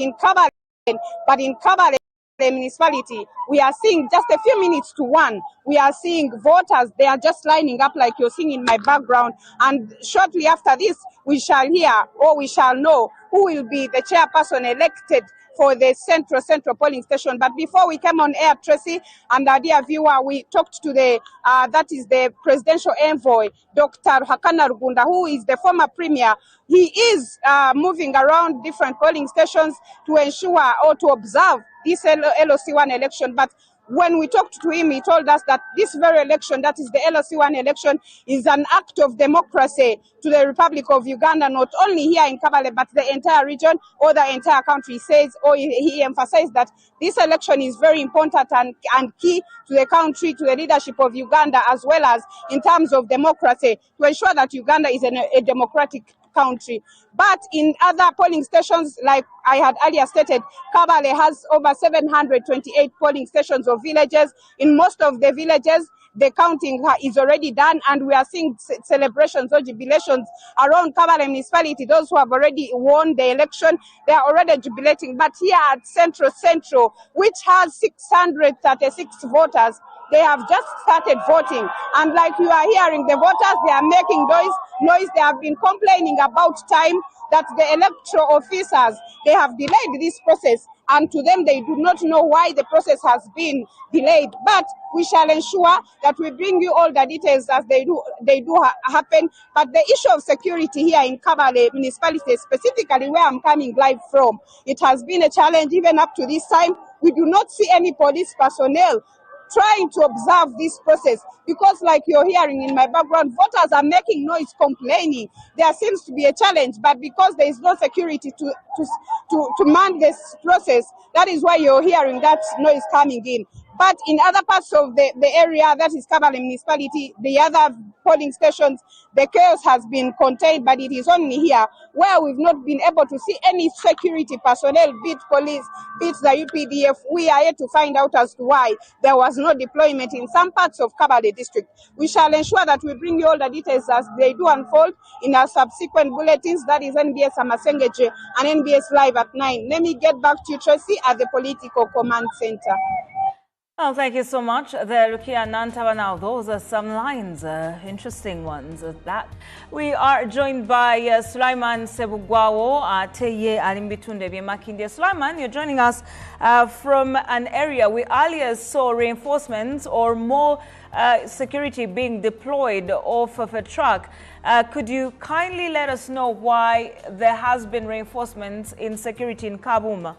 in Kabale, but in Kabale municipality, we are seeing just a few minutes to 1. We are seeing voters, they are just lining up like you're seeing in my background. And shortly after this, we shall hear or we shall know who will be the chairperson elected for the central polling station. But before we came on air, Tracy and our dear viewer, we talked to the that is the presidential envoy, Dr. Hakana Rugunda, who is the former premier. He is moving around different polling stations to ensure or to observe this LC1 election. But when we talked to him, he told us that this very election, that is the LC1 election, is an act of democracy to the Republic of Uganda, not only here in Kabale, but the entire region or the entire country. He says, or he emphasized that this election is very important and key to the country, to the leadership of Uganda, as well as in terms of democracy, to ensure that Uganda is a democratic country. But in other polling stations, like I had earlier stated, Kabale has over 728 polling stations of villages. In most of the villages, the counting is already done, and we are seeing celebrations or jubilations around Kabale municipality. Those who have already won the election, they are already jubilating. But here at Central, which has 636 voters, they have just started voting. And like you are hearing, the voters, they are making noise. They have been complaining about time, that the electoral officers, they have delayed this process. And to them, they do not know why the process has been delayed. But we shall ensure that we bring you all the details as they do happen. But the issue of security here in Kabale municipality, specifically where I'm coming live from, it has been a challenge even up to this time. We do not see any police personnel trying to observe this process, because like you're hearing in my background, voters are making noise, complaining. There seems to be a challenge, but because there is no security to man this process, that is why you're hearing that noise coming in. But in other parts of the area, that is Kabale municipality, the other polling stations, the chaos has been contained, but it is only here where we've not been able to see any security personnel, be it police, be it the UPDF. We are yet to find out as to why there was no deployment in some parts of Kabale district. We shall ensure that we bring you all the details as they do unfold in our subsequent bulletins. That is NBS Amasengeje and NBS Live at 9. Let me get back to you, Tracy, at the Political Command Center. Oh, thank you so much. There, Rukia Nantawa. Now, those are some lines, interesting ones. That we are joined by Sulaiman Sebugwawo, Teye Alimbitunde Makinde. Sulaiman, you're joining us from an area we earlier saw reinforcements or more security being deployed off of a truck. Could you kindly let us know why there has been reinforcements in security in Kabuma?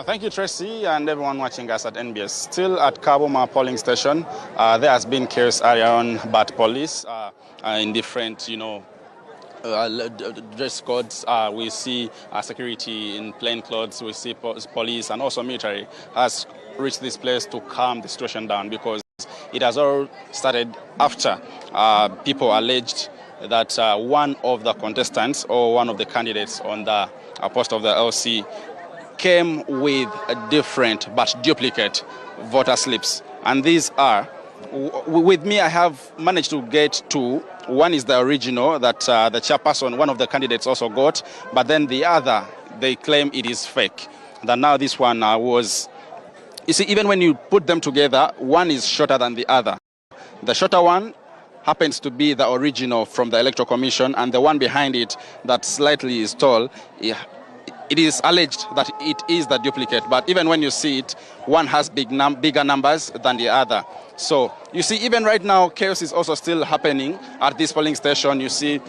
Thank you, Tracy, and everyone watching us at NBS. Still at Kabuma polling station, there has been chaos around bad police in different, dress codes. We see security in plain clothes. We see police and also military has reached this place to calm the situation down, because it has all started after people alleged that one of the contestants or one of the candidates on the post of the LC came with a different but duplicate voter slips. And these are, with me, I have managed to get two. One is the original that the chairperson, one of the candidates, also got, but then the other, they claim it is fake. That now this one was, you see, even when you put them together, one is shorter than the other. The shorter one happens to be the original from the Electoral Commission, and the one behind it that slightly is tall, it is alleged that it is the duplicate, but even when you see it, one has bigger numbers than the other. So you see, even right now, chaos is also still happening at this polling station. You see,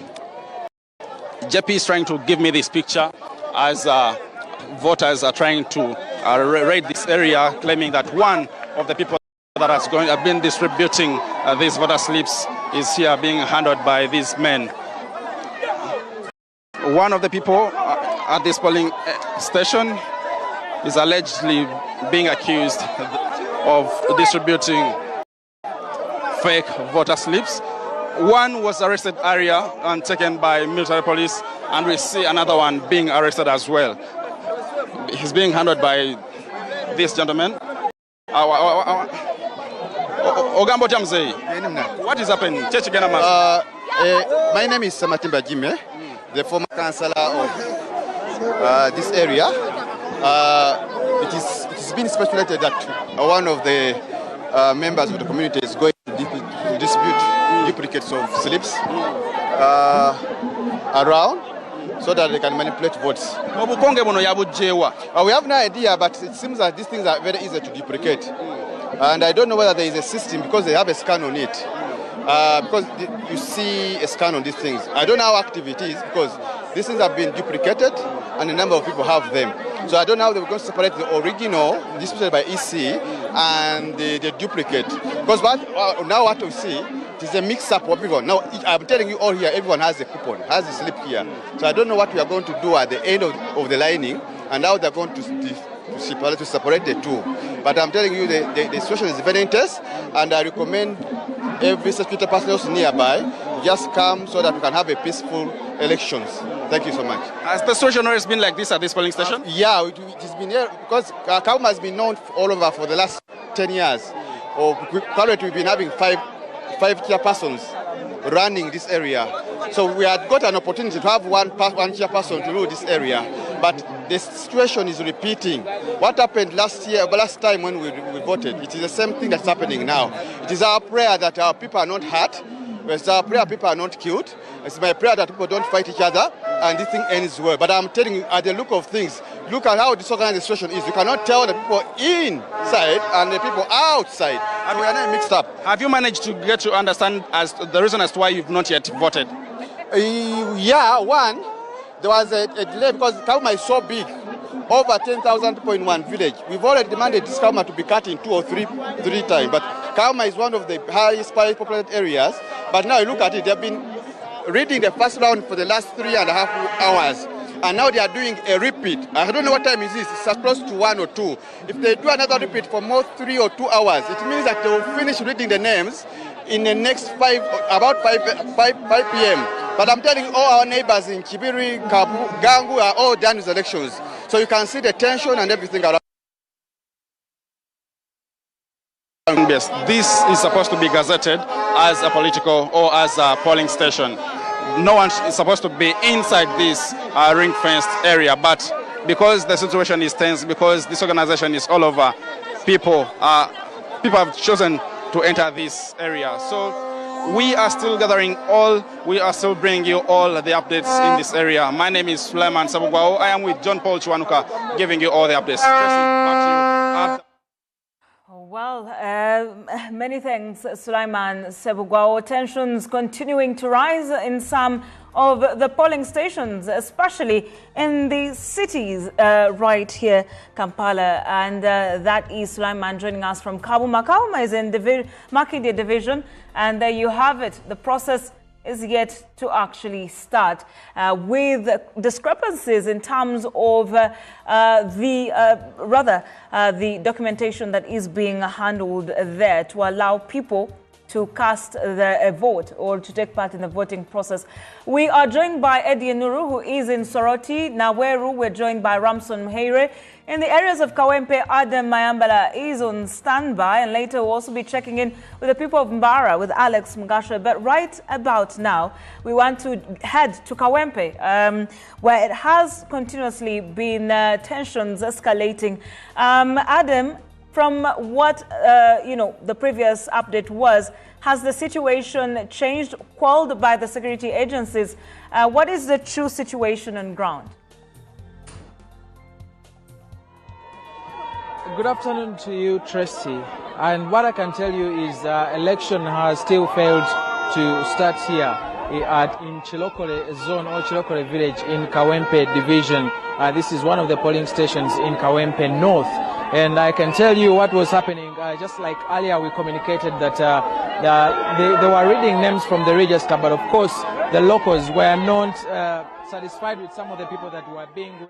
JP is trying to give me this picture as voters are trying to raid this area, claiming that one of the people that have been distributing these voter slips is here being handled by these men. One of the people at this polling station is allegedly being accused of distributing fake voter slips. One was arrested earlier and taken by military police, and we see another one being arrested as well. He's being handled by this gentleman. Ogambo Jamzei, what is happening? My name is Samatimba Jime. the former councillor of this area. It has been speculated that one of the members of the community is going to distribute duplicates of slips around so that they can manipulate votes. We have no idea, but it seems that these things are very easy to duplicate. And I don't know whether there is a system because they have a scan on it. Because you see a scan on these things. I don't know how active it is because these things have been duplicated and a number of people have them. So I don't know how they're going to separate the original, distributed by EC, and the duplicate. Because now what we see, it is a mix-up of everyone. Now, I'm telling you all here, everyone has a coupon, has a slip here. So I don't know what we are going to do at the end of the lining and how they're going to separate the two. But I'm telling you, the situation is very intense, and I recommend every security personnel nearby just come so that we can have a peaceful elections. Thank you so much. Has the situation always been like this at this polling station? Yeah, it has been here because Kauma has been known all over for the last 10 years. Currently, we've been having five chairpersons running this area. So we had got an opportunity to have one chairperson to rule this area, but the situation is repeating. What happened last time when we voted, it is the same thing that's happening now. It is our prayer that our people are not hurt. It's our prayer people are not killed. It's my prayer that people don't fight each other and this thing ends well. But I'm telling you, at the look of things, look at how disorganized the situation is. You cannot tell the people inside and the people outside. And we are not mixed up. Have you managed to get to understand as the reason as to why you've not yet voted? Yeah, one, there was a delay because Kauma is so big. Over 10,000 people in one village. We've already demanded this Kauma to be cut in 2 or 3 times. But Kauma is one of the highest populated areas. But now you look at it, they've been reading the first round for the last 3.5 hours. And now they are doing a repeat. I don't know what time is this. It's close to 1 or 2. If they do another repeat for more 3 or 2 hours, it means that they will finish reading the names in the next about 5 p.m. But I'm telling you, all our neighbors in Kibiri, Kabu, Gangu are all done with elections. So you can see the tension and everything around. Yes, this is supposed to be gazetted as a political or as a polling station. No one is supposed to be inside this ring-fenced area, but because the situation is tense, because this organization is all over, people have chosen to enter this area. So we are still gathering we are still bringing you all the updates in this area. My name is Sulaiman Sabugwao. I am with John Paul Chiwanuka giving you all the updates. Tracy, back to you. Well, many thanks, Sulaiman Sebugwao. Tensions continuing to rise in some of the polling stations, especially in the cities right here, Kampala. And that is Sulaiman joining us from Kabuma. Kabuma is in Makinde division. And there you have it. The process is yet to actually start with discrepancies in terms of the documentation that is being handled there to allow people to cast a vote or to take part in the voting process. We are joined by Eddie Nuru, who is in Soroti. Naweru, we're joined by Ramson Mheire. In the areas of Kawempe, Adam Mayambala is on standby, and later we'll also be checking in with the people of Mbara with Alex Mugashe. But right about now, we want to head to Kawempe, where it has continuously been tensions escalating. Adam, from what the previous update was, has the situation changed, quelled by the security agencies? What is the true situation on ground? Good afternoon to you, Tracy. And what I can tell you is election has still failed to start here in Chilokole zone or Chilokole village in Kawempe division. This is one of the polling stations in Kawempe North. And I can tell you what was happening. Just like earlier we communicated that they were reading names from the register, but of course the locals were not satisfied with some of the people that were being read.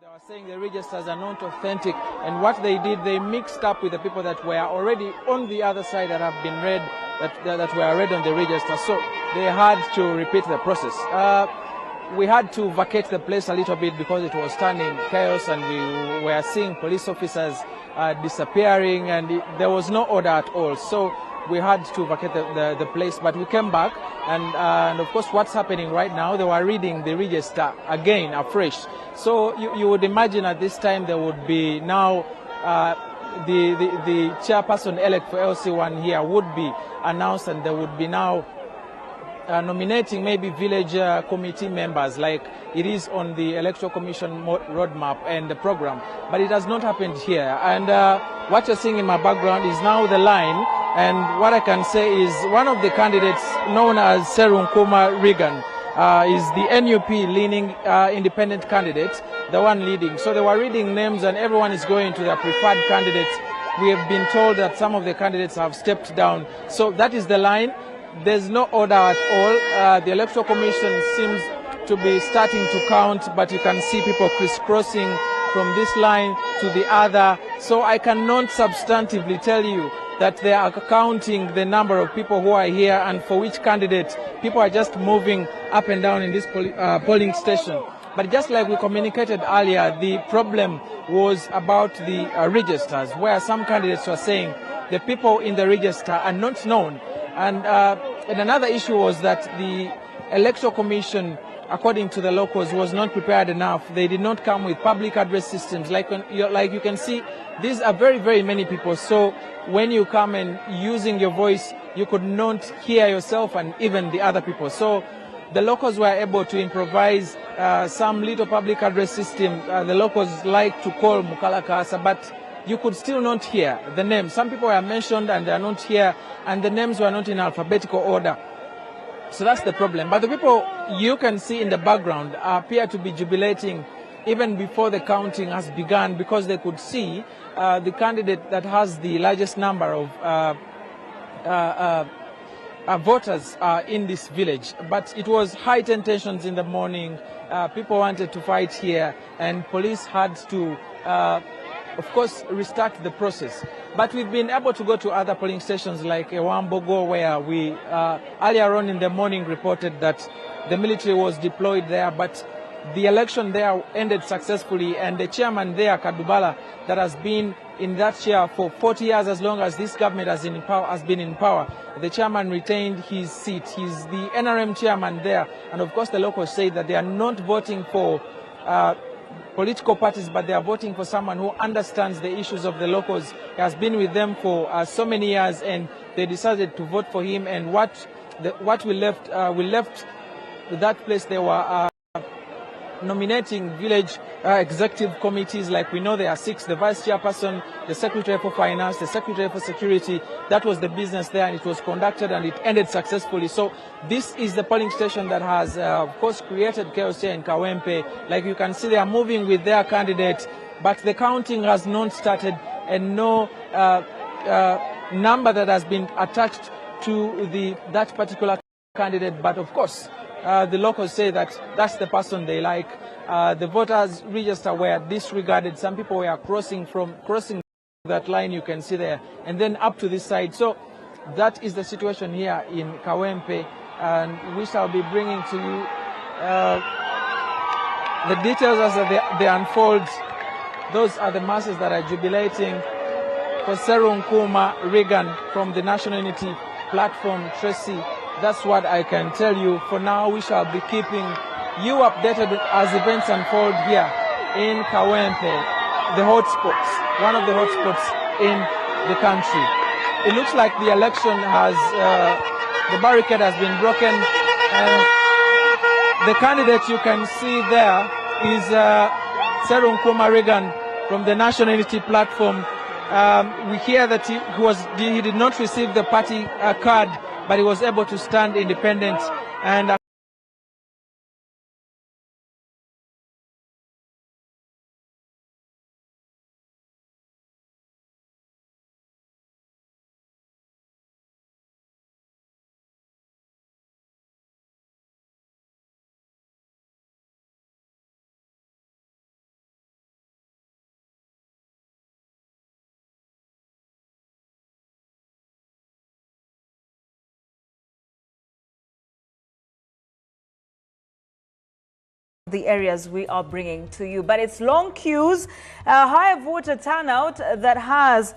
They were saying the registers are not authentic, and what they did, they mixed up with the people that were already on the other side that have been read, that were read on the register. So they had to repeat the process. We had to vacate the place a little bit because it was turning chaos, and we were seeing police officers disappearing, and there was no order at all. So we had to vacate the place, but we came back, and of course what's happening right now, they were reading the register again afresh. So you would imagine at this time there would be now the chairperson elect for LC1 here would be announced, and there would be now nominating maybe village committee members like it is on the Electoral Commission roadmap and the program. But it has not happened here. And what you're seeing in my background is now the line. And what I can say is one of the candidates known as Serunkuma Regan is the NUP leaning independent candidate, the one leading. So they were reading names and everyone is going to their preferred candidates. We have been told that some of the candidates have stepped down. So that is the line. There's no order at all. The Electoral Commission seems to be starting to count, but you can see people crisscrossing from this line to the other. So I cannot substantively tell you that they are counting the number of people who are here and for which candidate. People are just moving up and down in this polling station. But just like we communicated earlier, the problem was about the registers, where some candidates were saying the people in the register are not known. And another issue was that the Electoral Commission, according to the locals, was not prepared enough. They did not come with public address systems. Like you can see, these are very, very many people. So when you come and using your voice, you could not hear yourself and even the other people. So the locals were able to improvise some little public address system. The locals like to call Mukalakasa, but you could still not hear the names. Some people were mentioned and they are not here, and the names were not in alphabetical order. So that's the problem. But the people you can see in the background appear to be jubilating even before the counting has begun, because they could see the candidate that has the largest number of voters in this village. But it was heightened tensions in the morning. People wanted to fight here, and police had to of course, restart the process. But we've been able to go to other polling stations like Wambogo, where we earlier on in the morning reported that the military was deployed there, but the election there ended successfully, and the chairman there, Kadubala, that has been in that chair for 40 years, as long as this government has been in power, the chairman retained his seat. He's the NRM chairman there, and of course the locals say that they are not voting for political parties, but they are voting for someone who understands the issues of the locals. He has been with them for so many years, and they decided to vote for him. And what we left that place. They were nominating village executive committees. Like we know there are 6, the vice chairperson, the secretary for finance, the secretary for security. That was the business there, and it was conducted and it ended successfully. So this is the polling station that has of course created chaos here in Kawempe. Like you can see, they are moving with their candidate, but the counting has not started, and no number that has been attached to that particular candidate. But of course the locals say that that's the person they like. The voters register were disregarded. Some people were crossing that line you can see there, and then up to this side. So that is the situation here in Kawempe, and we shall be bringing to you the details as they unfold. Those are the masses that are jubilating for Serunkuma Regan from the National Unity Platform, Tracy. That's what I can tell you. For now, we shall be keeping you updated as events unfold here in Kawempe, the hotspots, one of the hotspots in the country. It looks like the election has, the barricade has been broken, and the candidate you can see there is Serunkuma Regan from the National Unity Platform. We hear that he did not receive the party card, but he was able to stand independent, and the areas we are bringing to you. But it's long queues, high voter turnout that has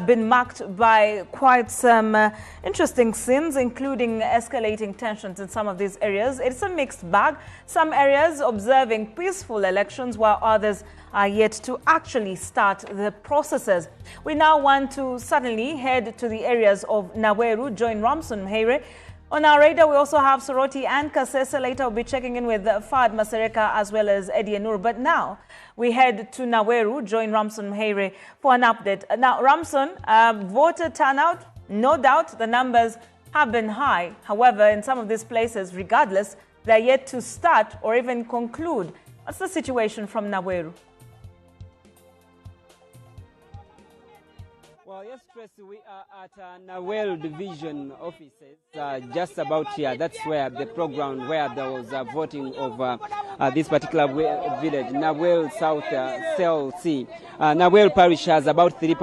been marked by quite some interesting scenes, including escalating tensions in some of these areas. It's a mixed bag. Some areas observing peaceful elections, while others are yet to actually start the processes. We now want to suddenly head to the areas of Naweru, join Ramson Mheire. On our radar, we also have Soroti and Kasese. Later, we'll be checking in with Fad Masereka as well as Eddie Nur. But now, we head to Naweru, join Ramson Mheire for an update. Now, Ramson, voter turnout, no doubt the numbers have been high. However, in some of these places, regardless, they're yet to start or even conclude. What's the situation from Naweru? Well, yes, Tracy, we are at Nawel Division offices, just about here. That's where the program where there was voting of this particular village, Nawel South CLC. Nawel Parish has about three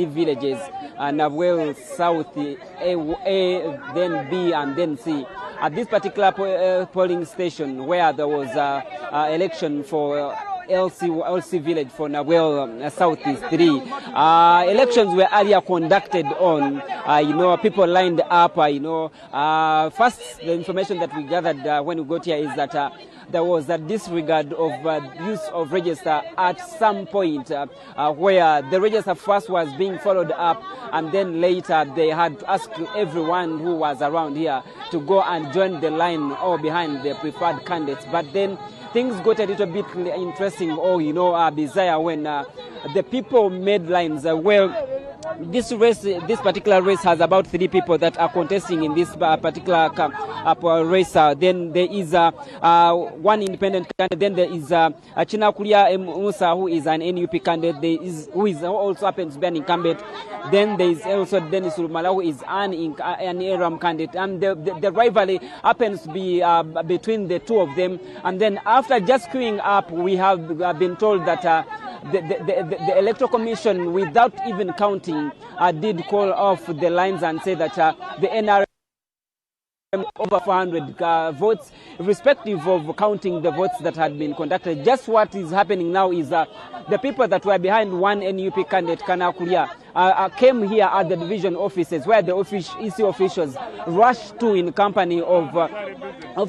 villages. Nawel South A, then B, and then C. At this particular polling station, where there was election for LC village for Nawel South is 3. Elections were earlier conducted on, people lined up, first the information that we gathered when we got here is that there was a disregard of use of register at some point where the register first was being followed up, and then later they had to ask everyone who was around here to go and join the line or behind the preferred candidates. But then things got a little bit interesting or, bizarre when the people made lines. This particular race has about 3 people that are contesting in this particular race. Then there is one independent candidate. Then there is Chinakulia Musa, who is an NUP candidate, who also happens to be an incumbent. Then there is also Dennis Urumala, who is an ARAM candidate. And the rivalry happens to be between the two of them. And then after just queuing up, we have been told that the Electoral Commission, without even counting, did call off the lines and say that the NRM over 400 votes, irrespective of counting the votes that had been conducted. Just what is happening now is the people that were behind one NUP candidate, Kanakulia, came here at the division offices where the EC officials rushed to in company of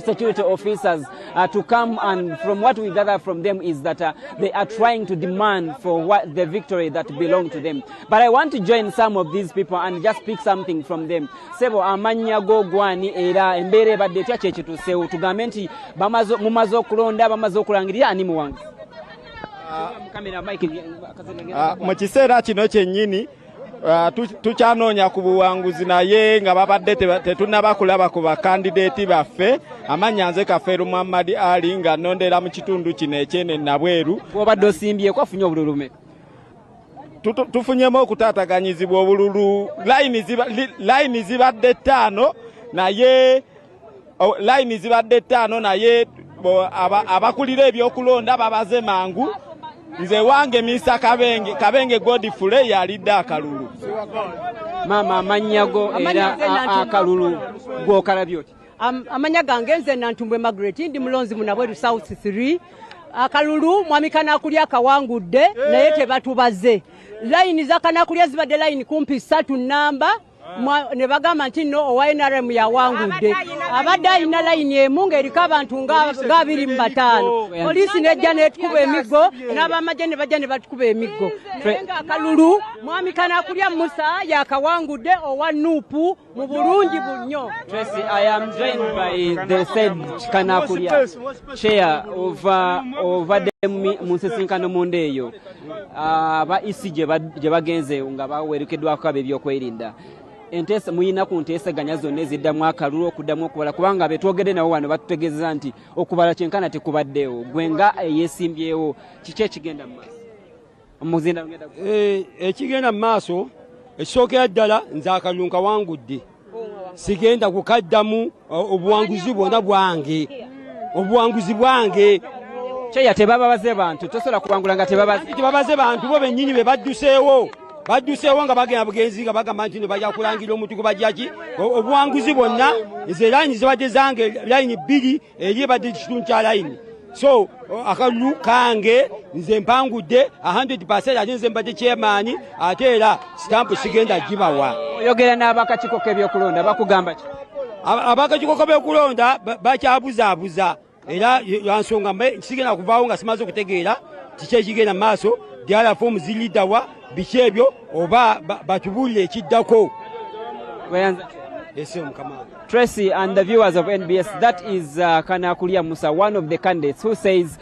security officers to come, and from what we gather from them is that they are trying to demand for what the victory that belonged to them. But I want to join some of these people and just pick something from them. Sebo amanya go gwani era embere badde tyache tusewu tugambe nti mumaze okulonda bamaze okulangirira ani muwangu. Mu kiseera kino kyennyini tukyanoonya ku buwanguzi naye nga babadde tetunaba kulaba ku bakandideeti baffe. Amanya nze Kafeeru Muhammad Ali nga nondera mu kitundu kino ekyene Nabweru. Obadde osimbye kwafunye obululume. Tufunyemu okutaataganyizibwa obululu. Layini zibadde 5 naye layini zibadde 5 naye abakulira ebyokulonda babaze mangu. Nze wange Mr. Kabenge Godfrey yalidde akalulu. Mama amanyago era akalulu gwokalabye oti? Amanya gange nze Nantumbwe Margaret ndi mulonzi mu Nabweru South 3. Akalulu mwami Kanakulya akawangudde naye tebatubaze. Layini za Kanakulya zibadde layini kumpi 3 namba. Ne bagamba nti no owa NRM yawangudde. Abadde alina layini emu ng'eriko abantu nga 25. Poliisi nejja netukuba emiggo n'abamagye ne bajja ne batukuba emiggo. Naye ng'akalulu mwami Kanakulya Musa yakawangudde owa Nuupu mu bulungi bunnyo. Tracy, I am joined by the said Kanakulya, chair of mu nsisinkano munda eyo. Aba isi gye bagenze nga bawerekeddwako ebyokwerinda. Entesa muyina ku nteesaganya zonna eziddamu akalulu okuddamu okubala kubanga betwogedde nabo wano batutegeeza nti okubala kyenkana tekubaddeewo. Gwe nga eyeesimbyewo kiki ekigenda mu maaso? Ekigenda mu maaso ekisookera ddala nze akalulu nkawangudde. Sigenda kukaddamu obuwanguzi bwonna bwange. Obuwanguzi bwange. Kyeya tebababaze bantu tosobola kuwangula nga tebabaze bantu bo bennyini be badduseewo. badduseewo nga bagenda bugenzi nga bagamba nti bajja kulangira omutuku bajjaki obuwanguzi bwonna nze layini zibadde zange layini bbiri eri ebadde kitundu kya layini so akalulu kange nze mpangudde 100% ate nze mbadde chairman ate era sitampu sigenda gibawa. Oyogera n'abakakiiko k'ebyokulonda bakugamba ki? Abakakiiko k'ebyokulonda bakyabuzaabuza era yansonga sigenda kuvaawo nga simaze okutegeera kiki ekigenda mu maaso dyala fomu ziridawa biki ebyo oba batubuulire ekiddako. Tracy and the viewers of NBS, that is Kanakulia Musa, one of the candidates who says,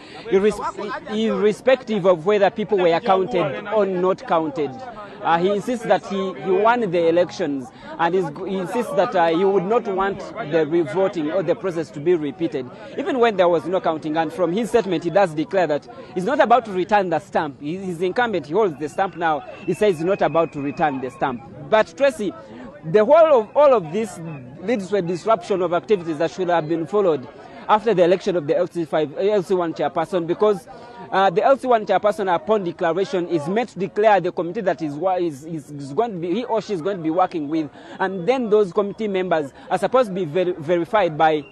irrespective of whether people were counted or not counted, he insists that he won the elections, and he insists that he would not want the re-voting or the process to be repeated, even when there was no counting. And from his statement, he does declare that he's not about to return the stamp. He's incumbent, he holds the stamp now. He says he's not about to return the stamp. But Tracy, the whole of all of this leads to a disruption of activities that should have been followed after the election of the LC1 chairperson, because the LC1 chairperson, upon declaration, is meant to declare the committee that is going to be, he or she is going to be working with, and then those committee members are supposed to be verified by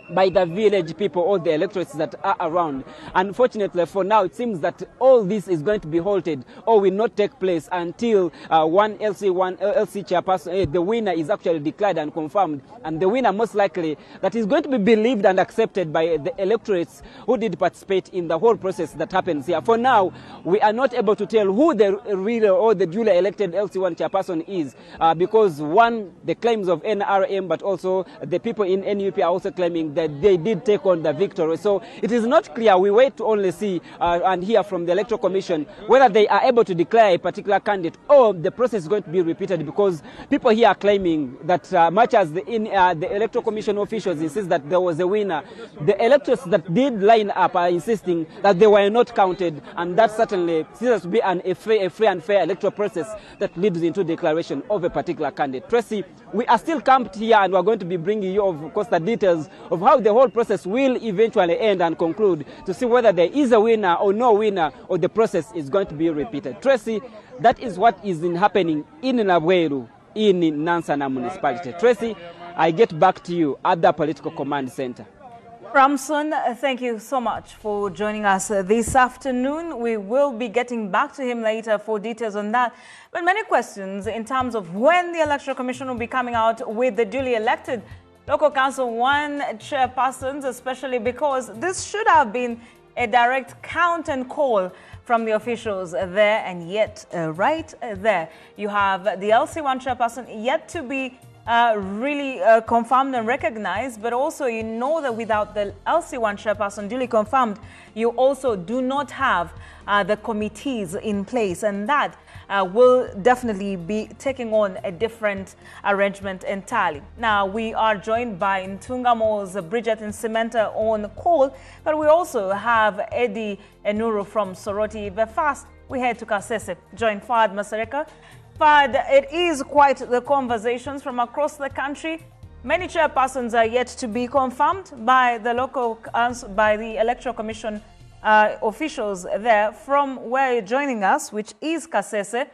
the village people or the electorates that are around. Unfortunately, for now, it seems that all this is going to be halted or will not take place until LC chairperson, the winner is actually declared and confirmed. And the winner, most likely, that is going to be believed and accepted by the electorates who did participate in the whole process that happens here. For now, we are not able to tell who the real or the duly elected LC1 chairperson is, because one, the claims of NRM, but also the people in NUP are also claiming that they did take on the victory. So it is not clear. We wait to only see and hear from the Electoral Commission whether they are able to declare a particular candidate or the process is going to be repeated, because people here are claiming that much as the Electoral Commission officials insist that there was a winner, the electors that did line up are insisting that they were not counted, and that certainly seems to be a free and fair electoral process that leads into declaration of a particular candidate. Tracy, we are still camped here, and we're going to be bringing you, of course, the details of how the whole process will eventually end and conclude, to see whether there is a winner or no winner, or the process is going to be repeated. Tracy, that is what is happening in Nabweru, in Nansana municipality. Tracy, I get back to you at the Political Command Center. Ramson, thank you so much for joining us this afternoon. We will be getting back to him later for details on that. But many questions in terms of when the Electoral Commission will be coming out with the duly elected Local Council 1 chairpersons, especially because this should have been a direct count and call from the officials there, and yet right there you have the LC1 chairperson yet to be really confirmed and recognized, but also you know that without the LC1 chairperson duly confirmed, you also do not have the committees in place, and that will definitely be taking on a different arrangement entirely. Now, we are joined by Ntungamo's Bridget and Cementa on call, but we also have Eddie Enuru from Soroti. But first, we head to Kasese, join Fad Masareka. Fad, it is quite the conversations from across the country. Many chairpersons are yet to be confirmed by the by the Electoral Commission officials there. From where you're joining us, which is Kasese,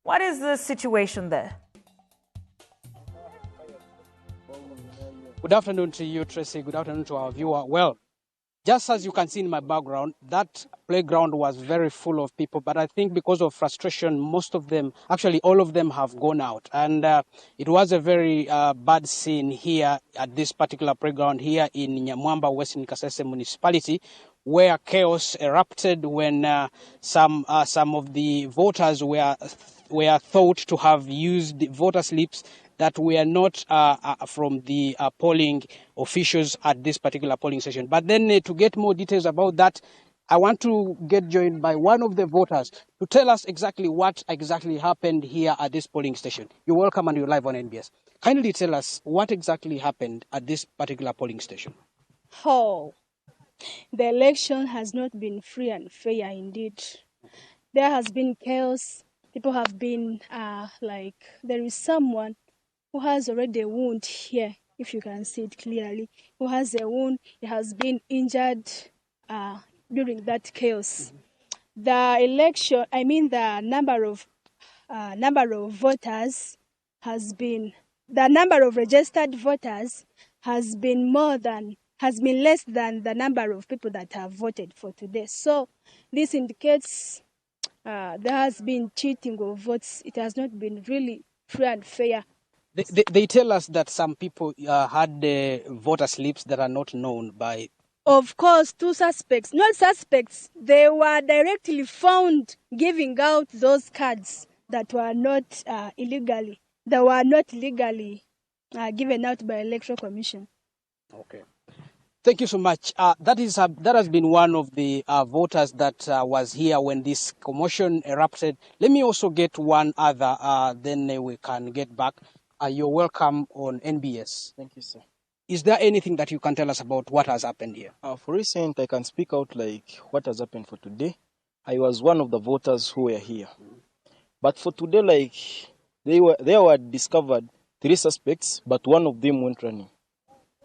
what is the situation there? Good afternoon to you, Tracy. Good afternoon to our viewer. Well, just as you can see in my background, that playground was very full of people, but I think because of frustration, most of them, actually all of them, have gone out. And it was a very bad scene here at this particular playground here in Nyamwamba, Western Kasese municipality, where chaos erupted when some of the voters were thought to have used voter slips that were not from the polling officials at this particular polling station. But then to get more details about that, I want to get joined by one of the voters to tell us exactly what exactly happened here at this polling station. You're welcome and you're live on NBS. Kindly tell us what exactly happened at this particular polling station. Oh, the election has not been free and fair indeed. There has been chaos. People have been there is someone who has already a wound here, if you can see it clearly, who has a wound. He has been injured during that chaos. The election, the number of number of voters the number of registered voters has been less than the number of people that have voted for today. So this indicates there has been cheating of votes. It has not been really free and fair. They tell us that some people had voter slips that are not known by. Of course, two suspects, not suspects, they were directly found giving out those cards that were not illegally. They were not legally given out by Electoral Commission. Okay. Thank you so much. That has been one of the voters that was here when this commotion erupted. Let me also get one other, then we can get back. You're welcome on NBS. Thank you, sir. Is there anything that you can tell us about what has happened here? For recent, I can speak out like what has happened for today. I was one of the voters who were here. But for today, like there were discovered 3 suspects, but one of them went running.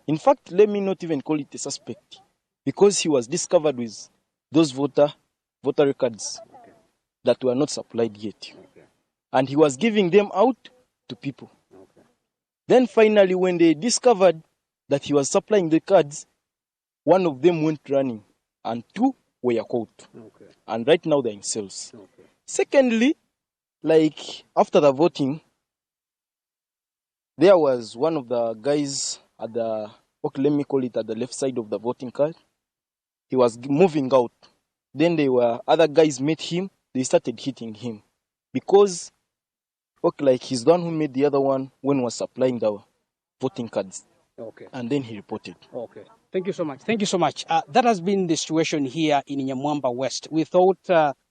In fact, let me not even call it a suspect, because he was discovered with those voter records that were not supplied yet. And he was giving them out to people. Then finally, when they discovered that he was supplying the cards, one of them went running and 2 were caught. And right now they're in cells. Secondly, like after the voting, there was one of the guys at the, okay, let me call it at the left side of the voting card. He was moving out. Then other guys met him. They started hitting him because, okay, like he's the one who made the other one when was supplying the voting cards. Okay. And then he reported. Okay. Thank you so much. Thank you so much. That has been the situation here in Nyamwamba West. We thought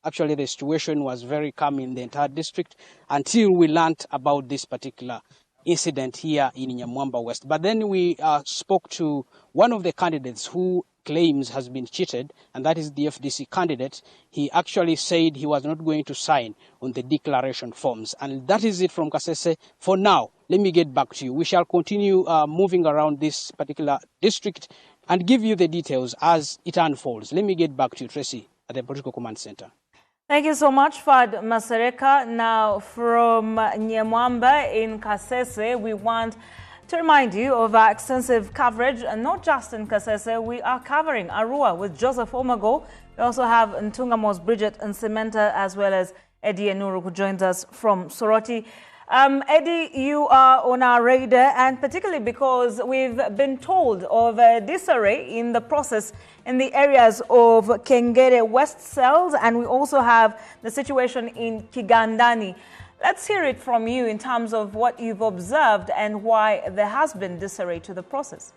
actually the situation was very calm in the entire district until we learned about this particular incident here in Nyamwamba West. But then we spoke to one of the candidates who claims has been cheated, and that is the FDC candidate. He actually said he was not going to sign on the declaration forms. And that is it from Kasese for now. Let me get back to you. We shall continue moving around this particular district and give you the details as it unfolds. Let me get back to you, Tracy, at the Political Command Center. Thank you so much, Fad Masereka. Now, from Nyamwamba in Kasese, we want to remind you of our extensive coverage, and not just in Kasese. We are covering Arua with Joseph Omago. We also have Ntungamos Bridget and Cementa, as well as Eddie Enuru, who joins us from Soroti. Eddie, you are on our radar, and particularly because we've been told of disarray in the process in the areas of Kengere West cells, and we also have the situation in Kigandani. Let's hear it from you in terms of what you've observed and why there has been disarray to the process.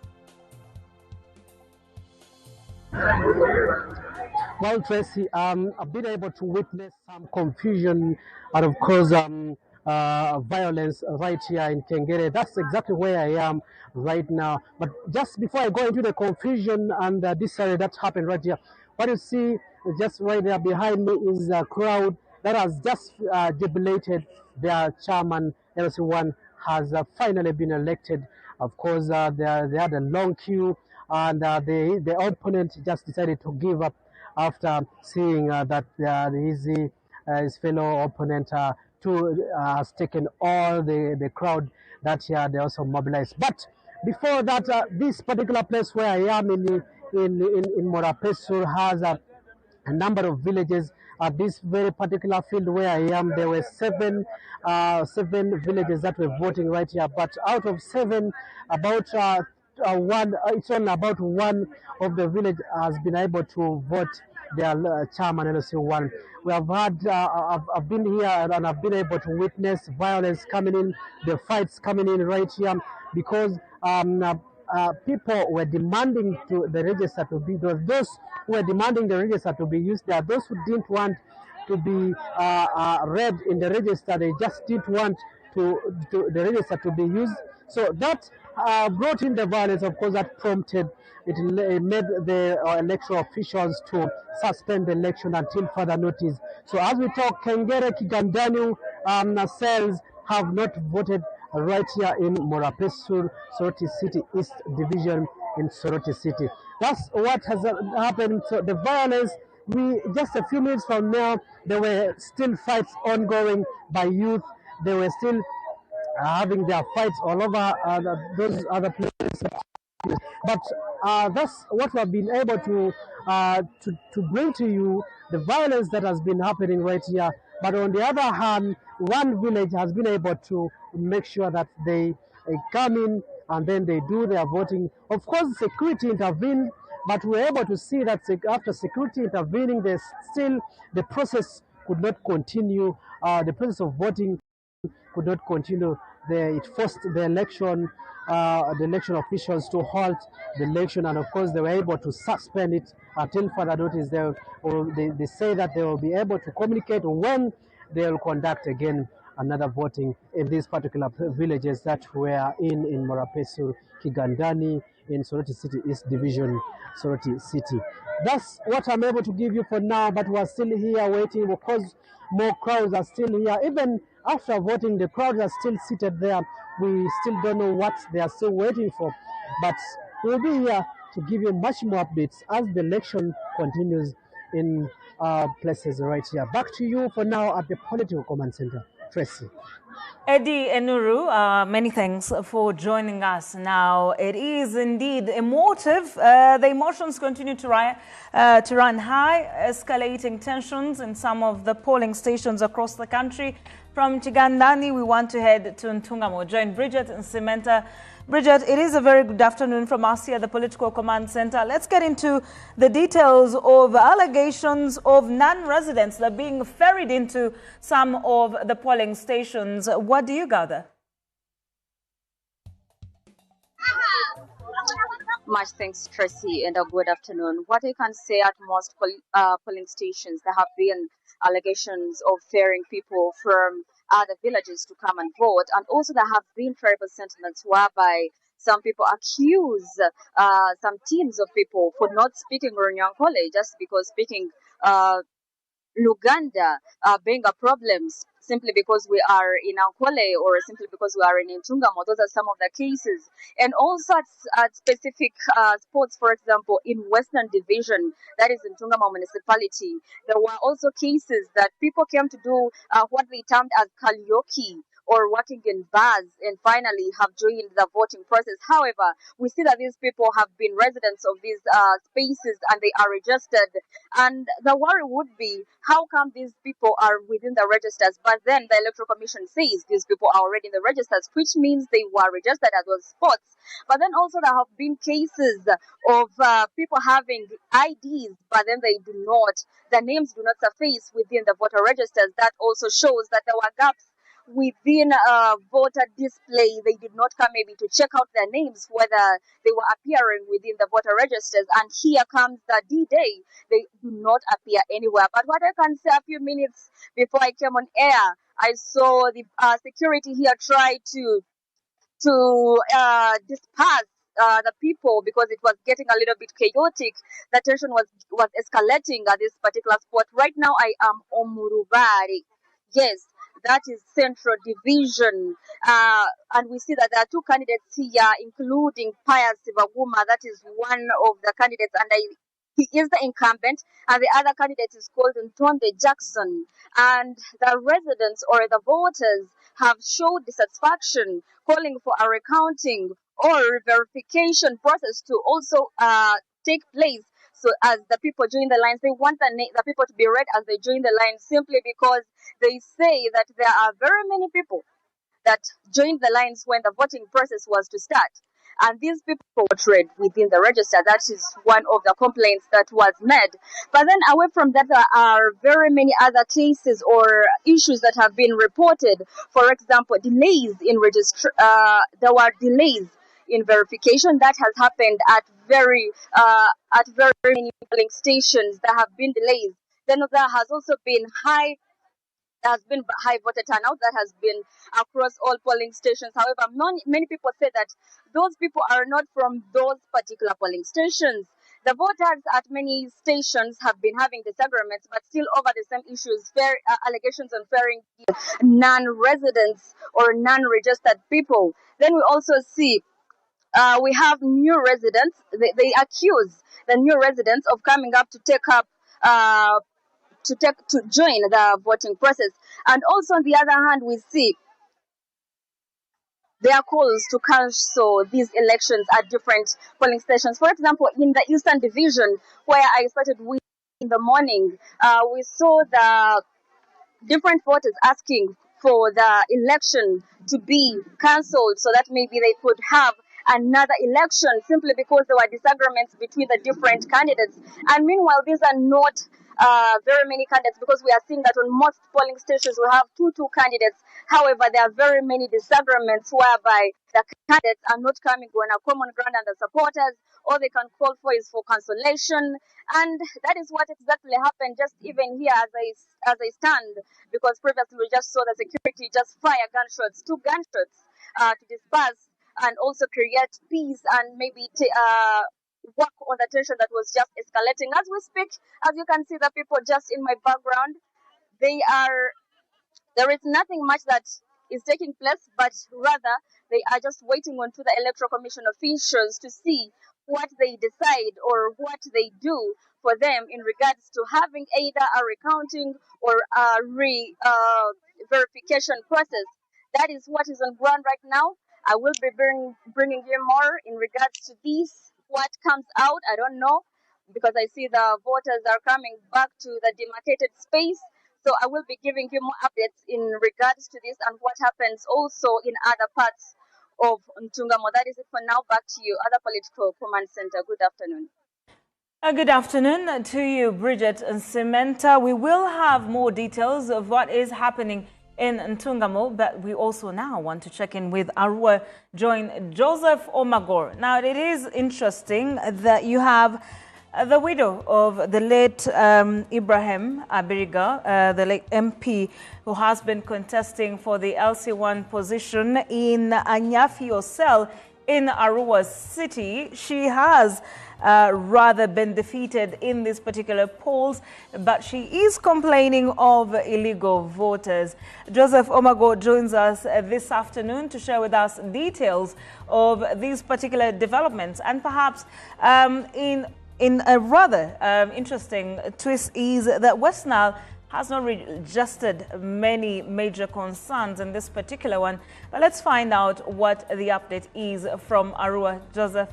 Well, Tracy, I've been able to witness some confusion and, of course, violence right here in Kengere. That's exactly where I am right now. But just before I go into the confusion and disarray that happened right here, what you see just right there behind me is a crowd that has just jubilated their chairman. LC1 has finally been elected. Of course, they had a long queue, and the opponent just decided to give after seeing that his fellow opponent has taken all the crowd that they also mobilized. But before that, this particular place where I am in Morapesur has a number of villages. At this very particular field where I am, there were seven villages that were voting right here. But out of 7, about it's only about 1 of the village has been able to vote their chairman LC1. We have had, I've been here and I've been able to witness violence coming in, the fights coming in right here, because people were demanding the register to be, those who were demanding the register to be used there. Those who didn't want to be read in the register, they just didn't want the register to be used. So that brought in the violence, of course, that prompted, it made the electoral officials to suspend the election until further notice. So as we talk, Kengere, Kigandani cells have not voted right here in Morapesur, Soroti City East Division in Soroti City. That's what has happened. So the violence Just a few minutes from now, there were still fights ongoing by youth. They were still having their fights all over those other places. But that's what we have been able to bring to you, the violence that has been happening right here. But on the other hand, one village has been able to make sure that they come in and then they do their voting. Of course, security intervened, but we were able to see that after security intervening, there's still the process could not continue. The process of voting could not continue. It forced the election officials to halt the election, and of course they were able to suspend it until further notice. They say that they will be able to communicate when they will conduct again another voting in these particular villages that were in Morapesu, Kigandani, in Soroti City East Division, Soroti City. That's what I'm able to give you for now, but we're still here waiting because more crowds are still here. Even after voting, the crowds are still seated there. We still don't know what they are still waiting for, but we'll be here to give you much more updates as the election continues in places right here. Back to you for now at the Political Command Center. Tracy. Eddie Enuru, many thanks for joining us. Now, it is indeed emotive. The emotions continue to run high, escalating tensions in some of the polling stations across the country. From Chigandani, we want to head to Ntungamo. Join Bridget and Cementa. Bridget, it is a very good afternoon from us here at the Political Command Center. Let's get into the details of allegations of non-residents that are being ferried into some of the polling stations. What do you gather? Much thanks, Tracy, and a good afternoon. What I can say, at most polling stations, there have been allegations of ferrying people from other villages to come and vote, and also there have been tribal sentiments whereby some people accuse some teams of people for not speaking Runyankole just because speaking Uganda being a problem simply because we are in Ankole or simply because we are in Ntungamo. Those are some of the cases. And also at specific spots, for example, in Western Division, that is in Ntungamo municipality, there were also cases that people came to do what they termed as karaoke, or working in bars, and finally have joined the voting process. However, we see that these people have been residents of these spaces and they are registered. And the worry would be, how come these people are within the registers, but then the Electoral Commission says these people are already in the registers, which means they were registered at those spots. But then also there have been cases of people having IDs, but then the names do not surface within the voter registers. That also shows that there were gaps within voter display. They did not come maybe to check out their names, whether they were appearing within the voter registers. And here comes the D-Day. They do not appear anywhere. But what I can say, a few minutes before I came on air, I saw the security here try to disperse the people because it was getting a little bit chaotic. The tension was escalating at this particular spot. Right now I am on Murubari. Yes, that is Central Division. And we see that there are two candidates here, including Pius Sivaguma. That is one of the candidates, and he is the incumbent, and the other candidate is called Ntonde Jackson. And the residents or the voters have showed dissatisfaction, calling for a recounting or verification process to also take place. So as the people join the lines, they want the people to be read as they join the line, simply because they say that there are very many people that joined the lines when the voting process was to start. And these people were read within the register. That is one of the complaints that was made. But then away from that, there are very many other cases or issues that have been reported. For example, delays in there were delays in verification that has happened at very many polling stations. There have been delays. Then there has also been high voter turnout that has been across all polling stations. However, many people say that those people are not from those particular polling stations. The voters at many stations have been having disagreements, but still over the same issues, allegations on ferrying non-residents or non-registered people. Then we also see we have new residents. They accuse the new residents of coming up to take up to join the voting process. And also on the other hand, we see there are calls to cancel these elections at different polling stations. For example, in the Eastern Division, where I started with in the morning, we saw the different voters asking for the election to be cancelled so that maybe they could have another election simply because there were disagreements between the different candidates. And meanwhile, these are not very many candidates because we are seeing that on most polling stations we have two candidates. However, there are very many disagreements whereby the candidates are not coming on a common ground and the supporters, all they can call for is for cancellation. And that is what exactly happened just even here as I stand, because previously we just saw the security just fire gunshots, two gunshots to disperse and also create peace and maybe work on the tension that was just escalating. As we speak, as you can see, the people just in my background, there is nothing much that is taking place, but rather they are just waiting on to the Electoral Commission officials to see what they decide or what they do for them in regards to having either a recounting or a verification process. That is what is on ground right now. I will be bringing you more in regards to this. What comes out, I don't know, because I see the voters are coming back to the demarcated space. So I will be giving you more updates in regards to this and what happens also in other parts of Ntungamo. That is it for now. Back to you, other political command center. Good afternoon. Good afternoon to you, Bridget and Samantha. We will have more details of what is happening in Ntungamo, but we also now want to check in with Arua join Joseph Omagor. Now, it is interesting that you have the widow of the late Ibrahim Abiriga, the late MP, who has been contesting for the LC1 position in Anyafio cell in Arua City. She has rather been defeated in these particular polls, but she is complaining of illegal voters. Joseph Omago joins us this afternoon to share with us details of these particular developments, and perhaps in a rather interesting twist is that West Nile has not registered many major concerns in this particular one. But let's find out what the update is from Arua. Joseph.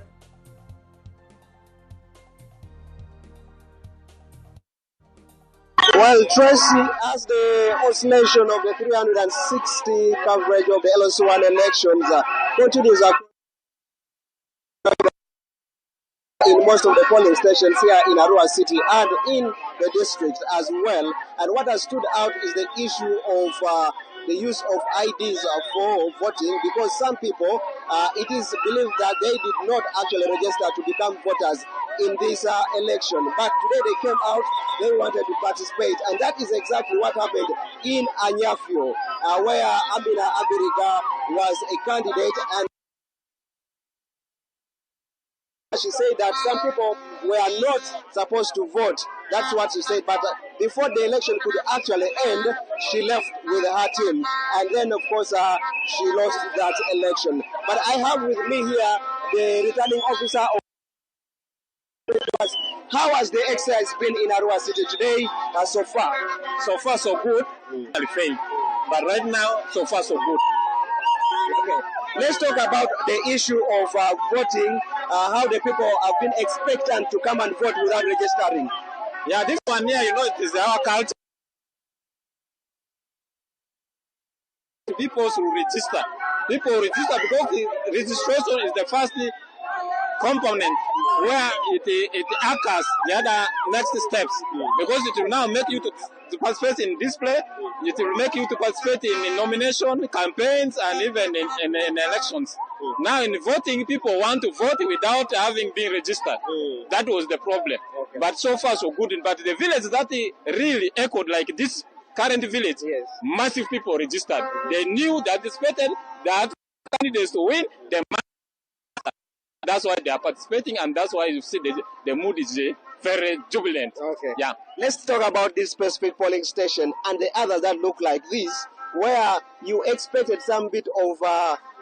Well, Tracy, as the oscillation of the 360 coverage of the LC1 elections continues in most of the polling stations here in Arua City and in the district as well. And what has stood out is the issue of the use of IDs for voting, because some people, it is believed that they did not actually register to become voters in this election. But today they came out, they wanted to participate. And that is exactly what happened in Anyafio, where Amina Abiriga was a candidate, and she said that some people were not supposed to vote. That's what she said. But before the election could actually end, she left with her team. And then, of course, she lost that election. But I have with me here the returning officer of. How has the exercise been in Arua City today so far? So far, so good. But right now, so far, so good. Okay. Let's talk about the issue of voting, how the people have been expectant to come and vote without registering. Yeah, this one here, it is our culture. People should register. People register because the registration is the first component where it occurs the other next steps, because it will now make you to participate in display, it will make you to participate in nomination, campaigns, and even in elections. Now in voting, people want to vote without having been registered. That was the problem. Okay. But so far so good. But the village that really echoed like this current village, yes. Massive people registered. They knew that expected that candidates to win, they must. That's why they are participating, and that's why you see the mood is very jubilant. Okay. Yeah. Let's talk about this specific polling station and the others that look like this, where you expected some bit of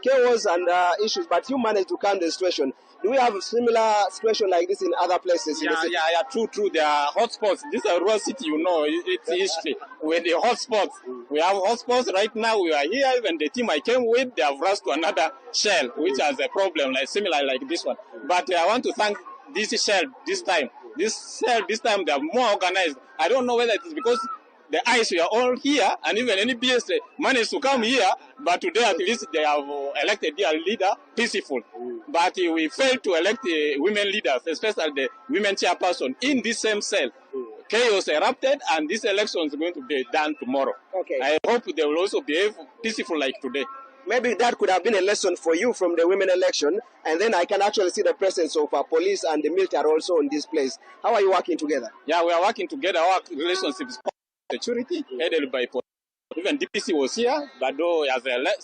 chaos and issues, but you managed to calm the situation. Do we have a similar situation like this in other places in the city? Yeah, true. There are hotspots. This is a rural city, it's history. With the hotspots, we have hotspots right now. We are here, even the team I came with, they have rushed to another shell, which has a problem, like similar like this one. But I want to thank this shell this time. This time, they are more organized. I don't know whether it is because the eyes were all here, and even NBS managed to come here, but today at least they have elected their leader peaceful. But we failed to elect the women leaders, especially the women chairperson, in this same cell. Chaos erupted, and this election is going to be done tomorrow. Okay. I hope they will also behave peaceful like today. Maybe that could have been a lesson for you from the women election, and then I can actually see the presence of police and the military also in this place. How are you working together? Yeah, we are working together. Our relationship is security, headed by police. Even DPC was here, but though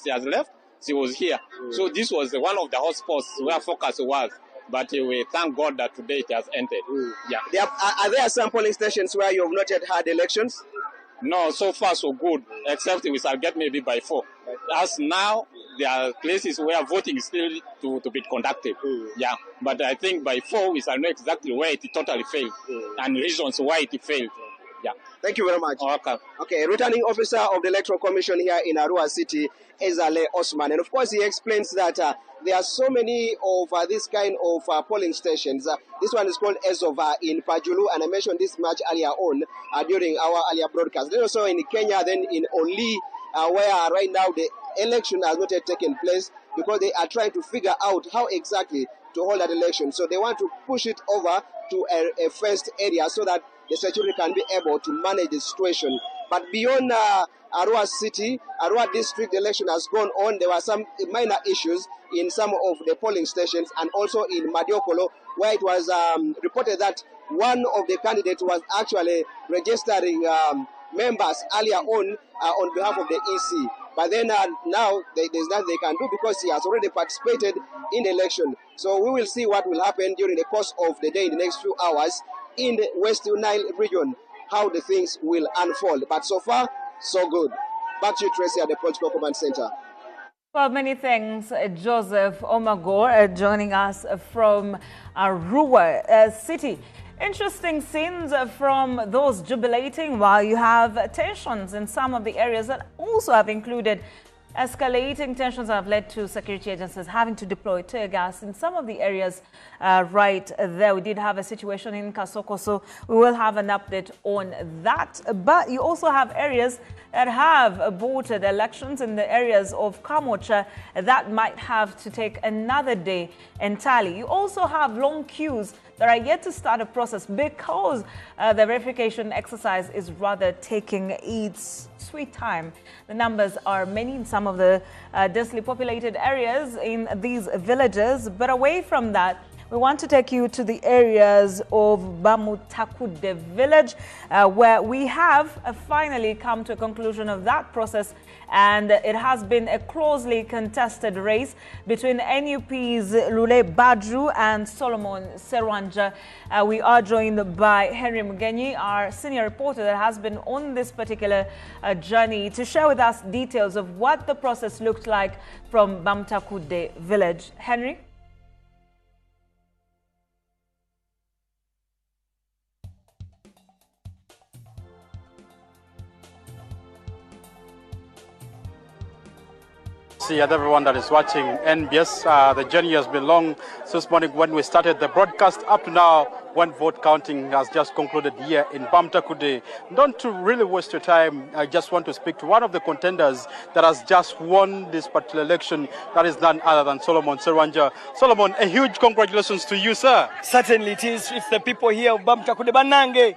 she has left, she was here. So this was one of the hotspots where focus was. But we thank God that today it has ended. Yeah. Are there some polling stations where you have not yet had elections? No, so far so good, except we shall get maybe by 4. As now, there are places where voting is still to be conducted. Yeah, but I think by 4 we shall know exactly where it totally failed and reasons why it failed. Yeah. Thank you very much. Okay. Okay, returning officer of the Electoral Commission here in Arua City, Ezale Osman. And of course, he explains that there are so many of this kind of polling stations. This one is called Ezova in Pajulu, and I mentioned this much earlier on during our earlier broadcast. Then also in Kenya, then in Oli, where right now the election has not yet taken place because they are trying to figure out how exactly to hold that election. So they want to push it over to a first area so that the security can be able to manage the situation. But beyond Arua City, Arua District, the election has gone on. There were some minor issues in some of the polling stations and also in Madiokolo, where it was reported that one of the candidates was actually registering members earlier on behalf of the EC. But then now there's nothing they can do because he has already participated in the election. So we will see what will happen during the course of the day in the next few hours in the West Nile region, how the things will unfold. But so far, so good. Back to you, Tracy, at the Political Command Center. Well, many thanks, Joseph Omagor, joining us from Arua City. Interesting scenes from those jubilating, while you have tensions in some of the areas that also have included escalating tensions that have led to security agencies having to deploy tear gas in some of the areas right there. We did have a situation in Kasoko, so we will have an update on that. But you also have areas that have aborted elections in the areas of Kamocha that might have to take another day entirely. You also have long queues that are yet to start a process because the verification exercise is rather taking its sweet time. The numbers are many in some of the densely populated areas in these villages, but away from that, we want to take you to the areas of Bamutakude village, where we have finally come to a conclusion of that process, and it has been a closely contested race between NUP's Lule Badru and Solomon Serwanja. We are joined by Henry Mugenyi, our senior reporter that has been on this particular journey, to share with us details of what the process looked like from Bamutakude village. Henry? See at everyone that is watching NBS. The journey has been long. This morning when we started the broadcast up to now, one vote counting has just concluded here in Bamutakude. Don't to really waste your time, I just want to speak to one of the contenders that has just won this particular election. That is none other than Solomon Serwanja. Solomon, a huge congratulations to you, sir. Certainly it is. It's the people here of Bamutakude Banange.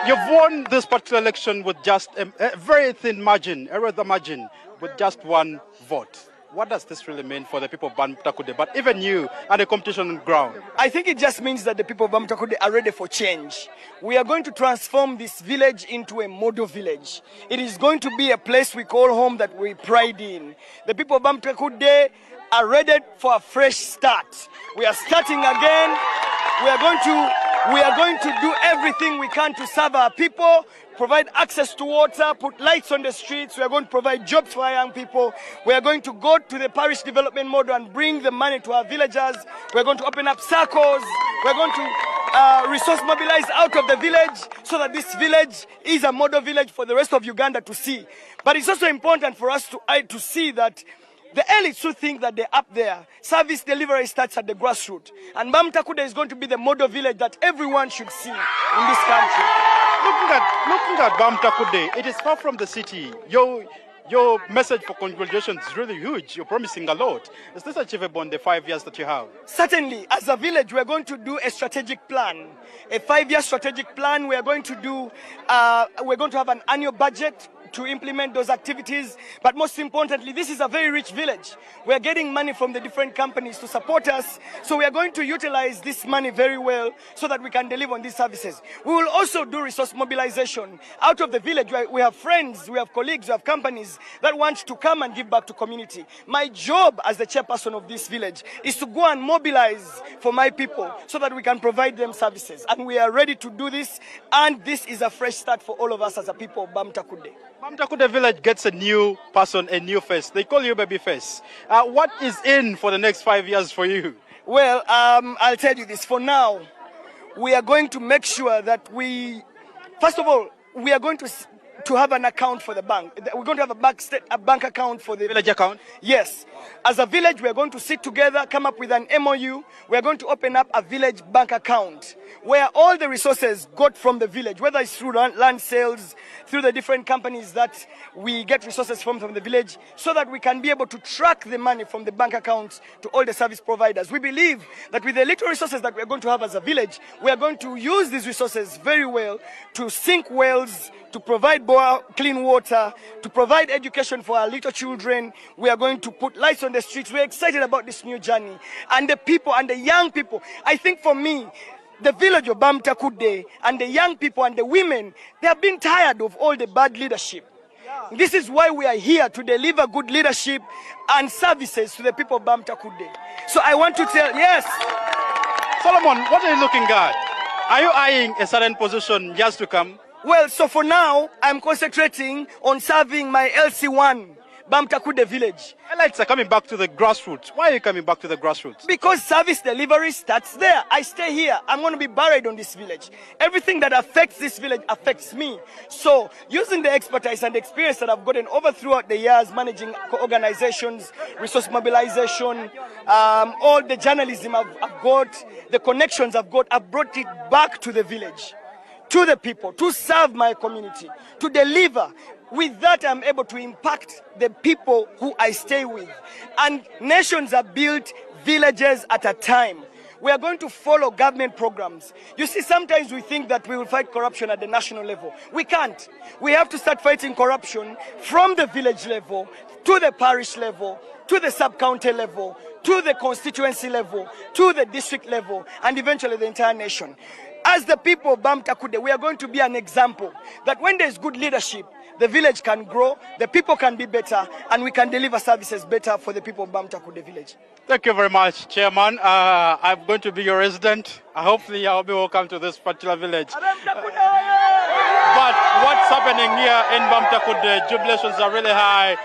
You've won this particular election with just a very thin margin, a rather margin, with just one vote. What does this really mean for the people of Bamutakude, but even you and the competition on the ground? I think it just means that the people of Bamutakude are ready for change. We are going to transform this village into a model village. It is going to be a place we call home that we pride in. The people of Bamutakude are ready for a fresh start. We are starting again. We are going to do everything we can to serve our people, provide access to water, put lights on the streets. We are going to provide jobs for our young people. We are going to go to the parish development model and bring the money to our villagers. We are going to open up circles. We are going to resource mobilize out of the village so that this village is a model village for the rest of Uganda to see. But it's also important for us to see that the elites who think that they're up there, service delivery starts at the grassroots. And Bamtakude is going to be the model village that everyone should see in this country. Looking at Bamtakude, it is far from the city. Your message for congratulations is really huge. You're promising a lot. Is this achievable in the 5 years that you have? Certainly. As a village, we're going to do a strategic plan. A 5-year strategic plan. We're going to have an annual budget to implement those activities. But most importantly, this is a very rich village. We're getting money from the different companies to support us. So we are going to utilize this money very well so that we can deliver on these services. We will also do resource mobilization. Out of the village, we have friends, we have colleagues, we have companies that want to come and give back to community. My job as the chairperson of this village is to go and mobilize for my people so that we can provide them services. And we are ready to do this. And this is a fresh start for all of us as a people of Bamtakude. Bamtakude village gets a new person, a new face. They call you baby face. What is in for the next 5 years for you? Well, I'll tell you this. For now, we are going to make sure that first of all, we are going to have an account for the bank. We're going to have a bank account for the village account? Yes. As a village, we are going to sit together, come up with an MOU. We are going to open up a village bank account where all the resources got from the village, whether it's through land sales, through the different companies that we get resources from the village, so that we can be able to track the money from the bank accounts to all the service providers. We believe that with the little resources that we're going to have as a village, we are going to use these resources very well to sink wells, to provide clean water, to provide education for our little children. We are going to put lights on the streets. We're excited about this new journey. And the people and the young people, I think for me, the village of Bamtakude and the young people and the women, they have been tired of all the bad leadership. This is why we are here, to deliver good leadership and services to the people of Bamtakude. So I want to tell, yes. Solomon, what are you looking at? Are you eyeing a certain position just to come? Well, so for now, I'm concentrating on serving my LC1, Bamtakude village. Elites are coming back to the grassroots. Why are you coming back to the grassroots? Because service delivery starts there. I stay here. I'm going to be buried on this village. Everything that affects this village affects me. So, using the expertise and the experience that I've gotten over throughout the years, managing organizations, resource mobilization, all the journalism I've got, the connections I've got, I've brought it back to the village, to the people, to serve my community, to deliver. With that, I'm able to impact the people who I stay with. And nations are built villages at a time. We are going to follow government programs. You see, sometimes we think that we will fight corruption at the national level. We can't. We have to start fighting corruption from the village level, to the parish level, to the sub-county level, to the constituency level, to the district level, and eventually the entire nation. As the people of Bamtakude, we are going to be an example that when there's good leadership, the village can grow, the people can be better, and we can deliver services better for the people of Bamtakude village. Thank you very much, Chairman. I'm going to be your resident. Hopefully, I'll be welcome to this particular village. But what's happening here in Bamtakude, jubilations are really high.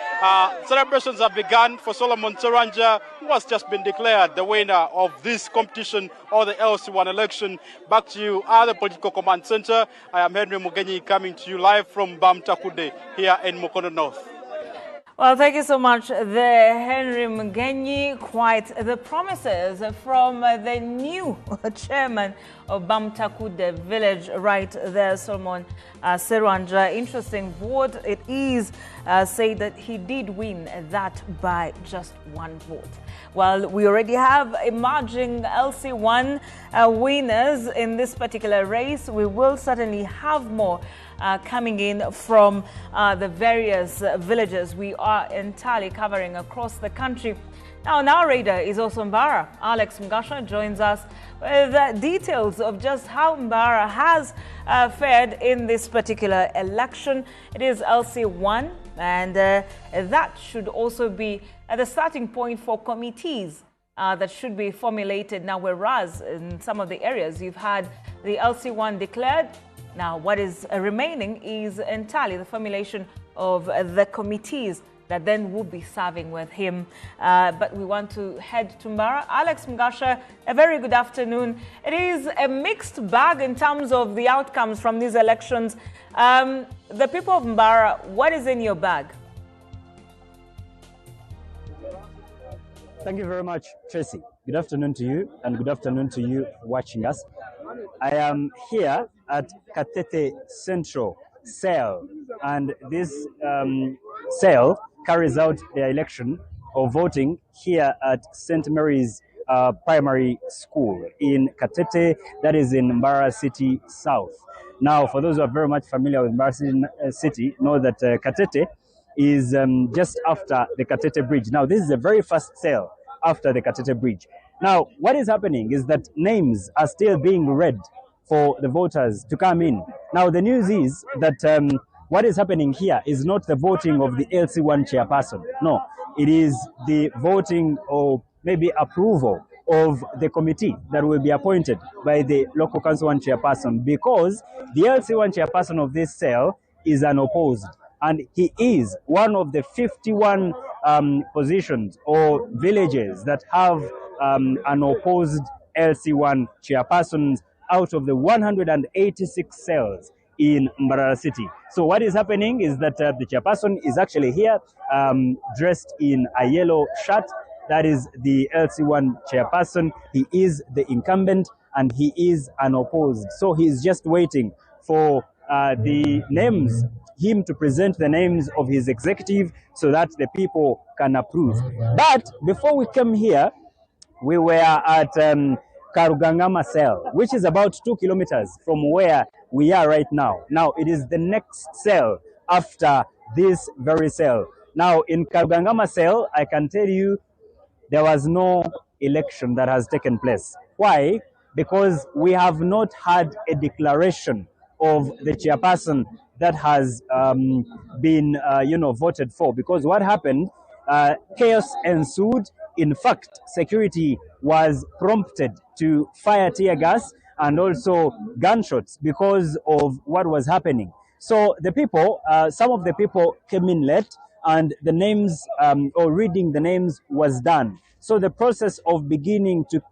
Celebrations have begun for Solomon Saranja, who has just been declared the winner of this competition or the LC1 election. Back to you at the Political Command Center. I am Henry Mugenyi coming to you live from Bamtakude here in Mukono North. Well, thank you so much, Henry Mugenyi. Quite the promises from the new chairman of Bamtakude village right there, Solomon Saranja. Interesting vote. It is said that he did win that by just one vote. Well, we already have emerging LC1 winners in this particular race. We will certainly have more coming in from the various villages we are entirely covering across the country. Now, narrator is also Mbara. Alex Mgasha joins us with details of just how Mbara has fared in this particular election. It is LC1, and that should also be the starting point for committees that should be formulated now, whereas in some of the areas you've had the LC1 declared. Now, what is remaining is entirely the formulation of the committees that then will be serving with him. But we want to head to Mbara. Alex Mgasha, a very good afternoon. It is a mixed bag in terms of the outcomes from these elections. The people of Mbara, what is in your bag? Thank you very much, Tracy. Good afternoon to you, and good afternoon to you watching us. I am here at Katete Central Cell, and this cell carries out the election or voting here at St. Mary's Primary School in Katete, that is in Mbara City South. Now, for those who are very much familiar with Mbara City, know that Katete is just after the Katete Bridge. Now, this is the very first cell after the Katete Bridge. Now, what is happening is that names are still being read for the voters to come in. Now, the news is that what is happening here is not the voting of the LC1 chairperson. No, it is the voting or maybe approval of the committee that will be appointed by the local council 1 chairperson, because the LC1 chairperson of this cell is unopposed, and he is one of the 51 positions or villages that have unopposed LC1 chairpersons out of the 186 cells in Mbara City. So what is happening is that the chairperson is actually here dressed in a yellow shirt. That is the LC1 chairperson. He is the incumbent and he is unopposed. So he is just waiting for the names, him to present the names of his executive so that the people can approve. But before we came here, we were at Karugangama cell, which is about 2 kilometers from where we are right now. Now, it is the next cell after this very cell. Now, in Karugangama cell, I can tell you there was no election that has taken place. Why? Because we have not had a declaration of the chairperson that has been, voted for. Because what happened, chaos ensued. In fact, security was prompted to fire tear gas and also gunshots because of what was happening. So the people, some of the people came in late, and the names or reading the names was done. So the process of beginning to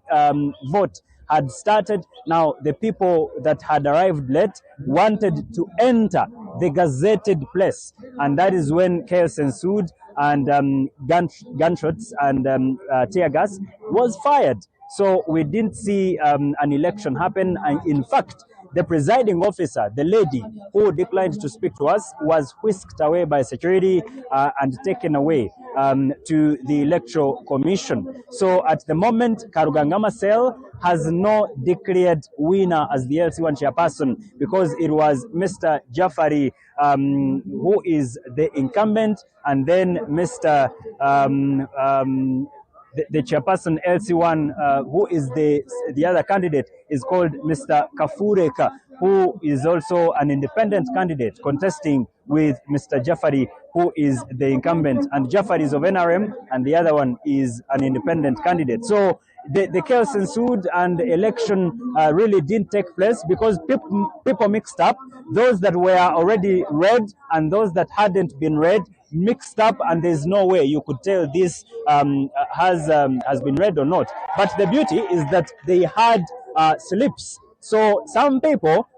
vote had started. Now the people that had arrived late wanted to enter the gazetted place, and that is when chaos ensued, and gunshots and tear gas was fired. So we didn't see an election happen. And in fact, the presiding officer, the lady who declined to speak to us, was whisked away by security and taken away to the Electoral Commission. So at the moment, Karugangama cell has not declared winner as the LC1 chairperson, because it was Mr. Jafari who is the incumbent, and then Mr. The chairperson LC1, who is the other candidate, is called Mr. Kafureka, who is also an independent candidate contesting with Mr. Jafari, who is the incumbent. And Jafari is of NRM, and the other one is an independent candidate. So the chaos ensued, and the election really didn't take place because people mixed up. Those that were already read and those that hadn't been read mixed up, and there's no way you could tell this has been read or not. But the beauty is that they had slips. So some people,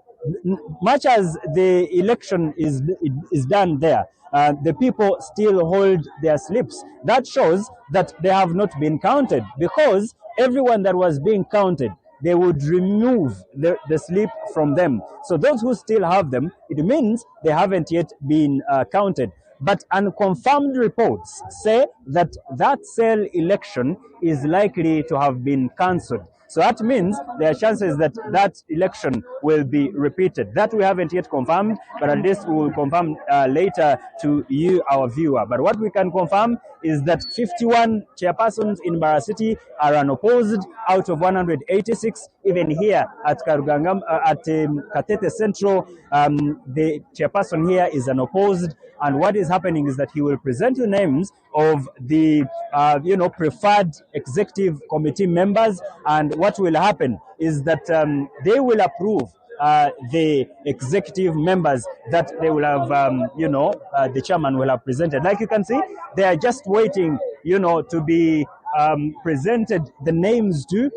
much as the election is done there, the people still hold their slips. That shows that they have not been counted, because everyone that was being counted, they would remove the slip from them. So those who still have them, it means they haven't yet been counted. But unconfirmed reports say that that cell election is likely to have been cancelled. So that means there are chances that that election will be repeated. That we haven't yet confirmed, but at least we will confirm later to you, our viewer. But what we can confirm is that 51 chairpersons in Mbara City are unopposed out of 186. Even here at Karugangam, at Katete Central, the chairperson here is unopposed. And what is happening is that he will present the names of the preferred executive committee members, and what will happen is that they will approve the executive members that they will have, the chairman will have presented. Like you can see, they are just waiting, to be presented the names to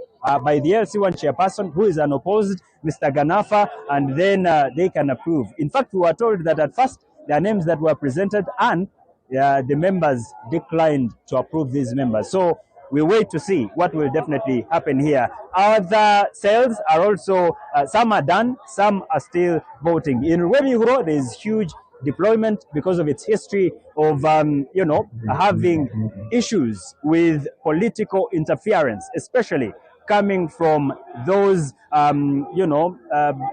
by the LC1 chairperson, who is unopposed, Mr. Ganafa, and then they can approve. In fact, we were told that at first there are names that were presented and the members declined to approve these members. So we wait to see what will definitely happen here. Other cells are also, some are done, some are still voting. In Rwebihuro, there is huge deployment because of its history of, having issues with political interference, especially coming from those,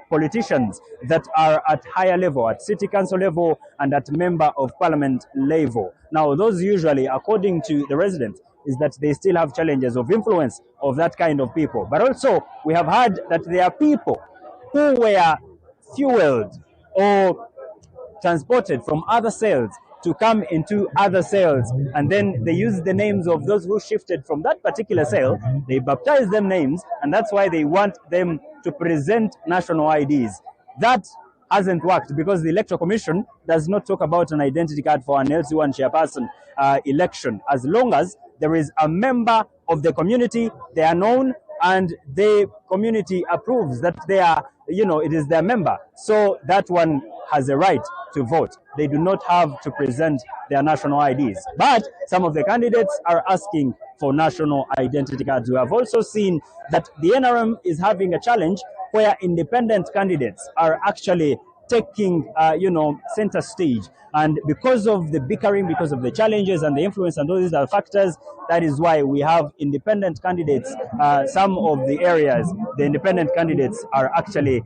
politicians that are at higher level, at city council level and at member of parliament level. Now, those usually, according to the residents, is that they still have challenges of influence of that kind of people. But also, we have heard that there are people who were fueled or transported from other cells to come into other cells, and then they use the names of those who shifted from that particular cell, they baptize them names, and that's why they want them to present national IDs. That hasn't worked because the Electoral Commission does not talk about an identity card for an LC1 chairperson election. As long as there is a member of the community, they are known, and the community approves that they are, it is their member. So that one has a right to vote. They do not have to present their national IDs. But some of the candidates are asking for national identity cards. We have also seen that the NRM is having a challenge where independent candidates are actually taking, center stage. And because of the bickering, because of the challenges and the influence and all these other factors, that is why we have independent candidates. Some of the areas, the independent candidates are actually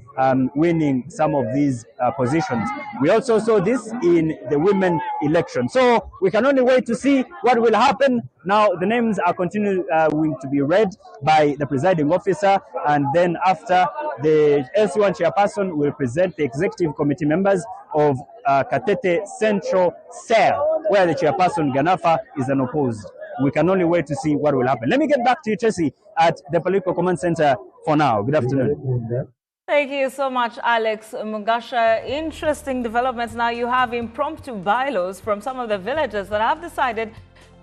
winning some of these positions. We also saw this in the women election. So we can only wait to see what will happen. Now the names are continuing to be read by the presiding officer, and then after, the LC1 chairperson will present the executive committee members of Katete Central Cell, where the chairperson Ganafa is unopposed. We can only wait to see what will happen. Let me get back to you, Tracy, at the Political Command Center for now. Good afternoon. Thank you so much, Alex Mugasha. Interesting developments. Now you have impromptu bylaws from some of the villagers that have decided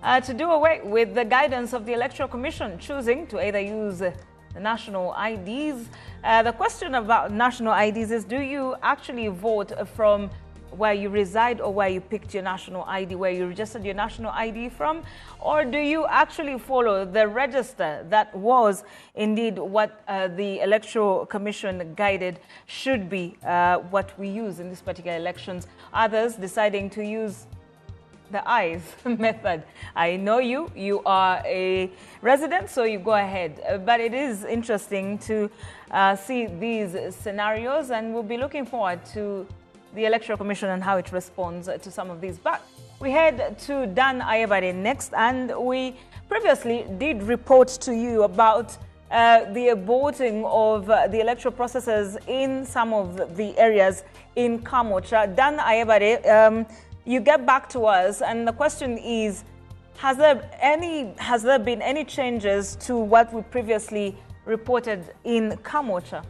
to do away with the guidance of the Electoral Commission, choosing to either use the national IDs. The question about national IDs is, do you actually vote from where you reside or where you picked your national ID, where you registered your national ID from? Or do you actually follow the register that was indeed what the Electoral Commission guided should be what we use in this particular elections? Others deciding to use the eyes method. I know you are a resident, so you go ahead. But it is interesting to see these scenarios, and we'll be looking forward to the Electoral Commission and how it responds to some of these. But we head to Dan Ayebare next, and we previously did report to you about the aborting of the electoral processes in some of the areas in Kamocha. Dan Ayebare, you get back to us, and the question is, has there been any changes to what we previously reported in Kamocha?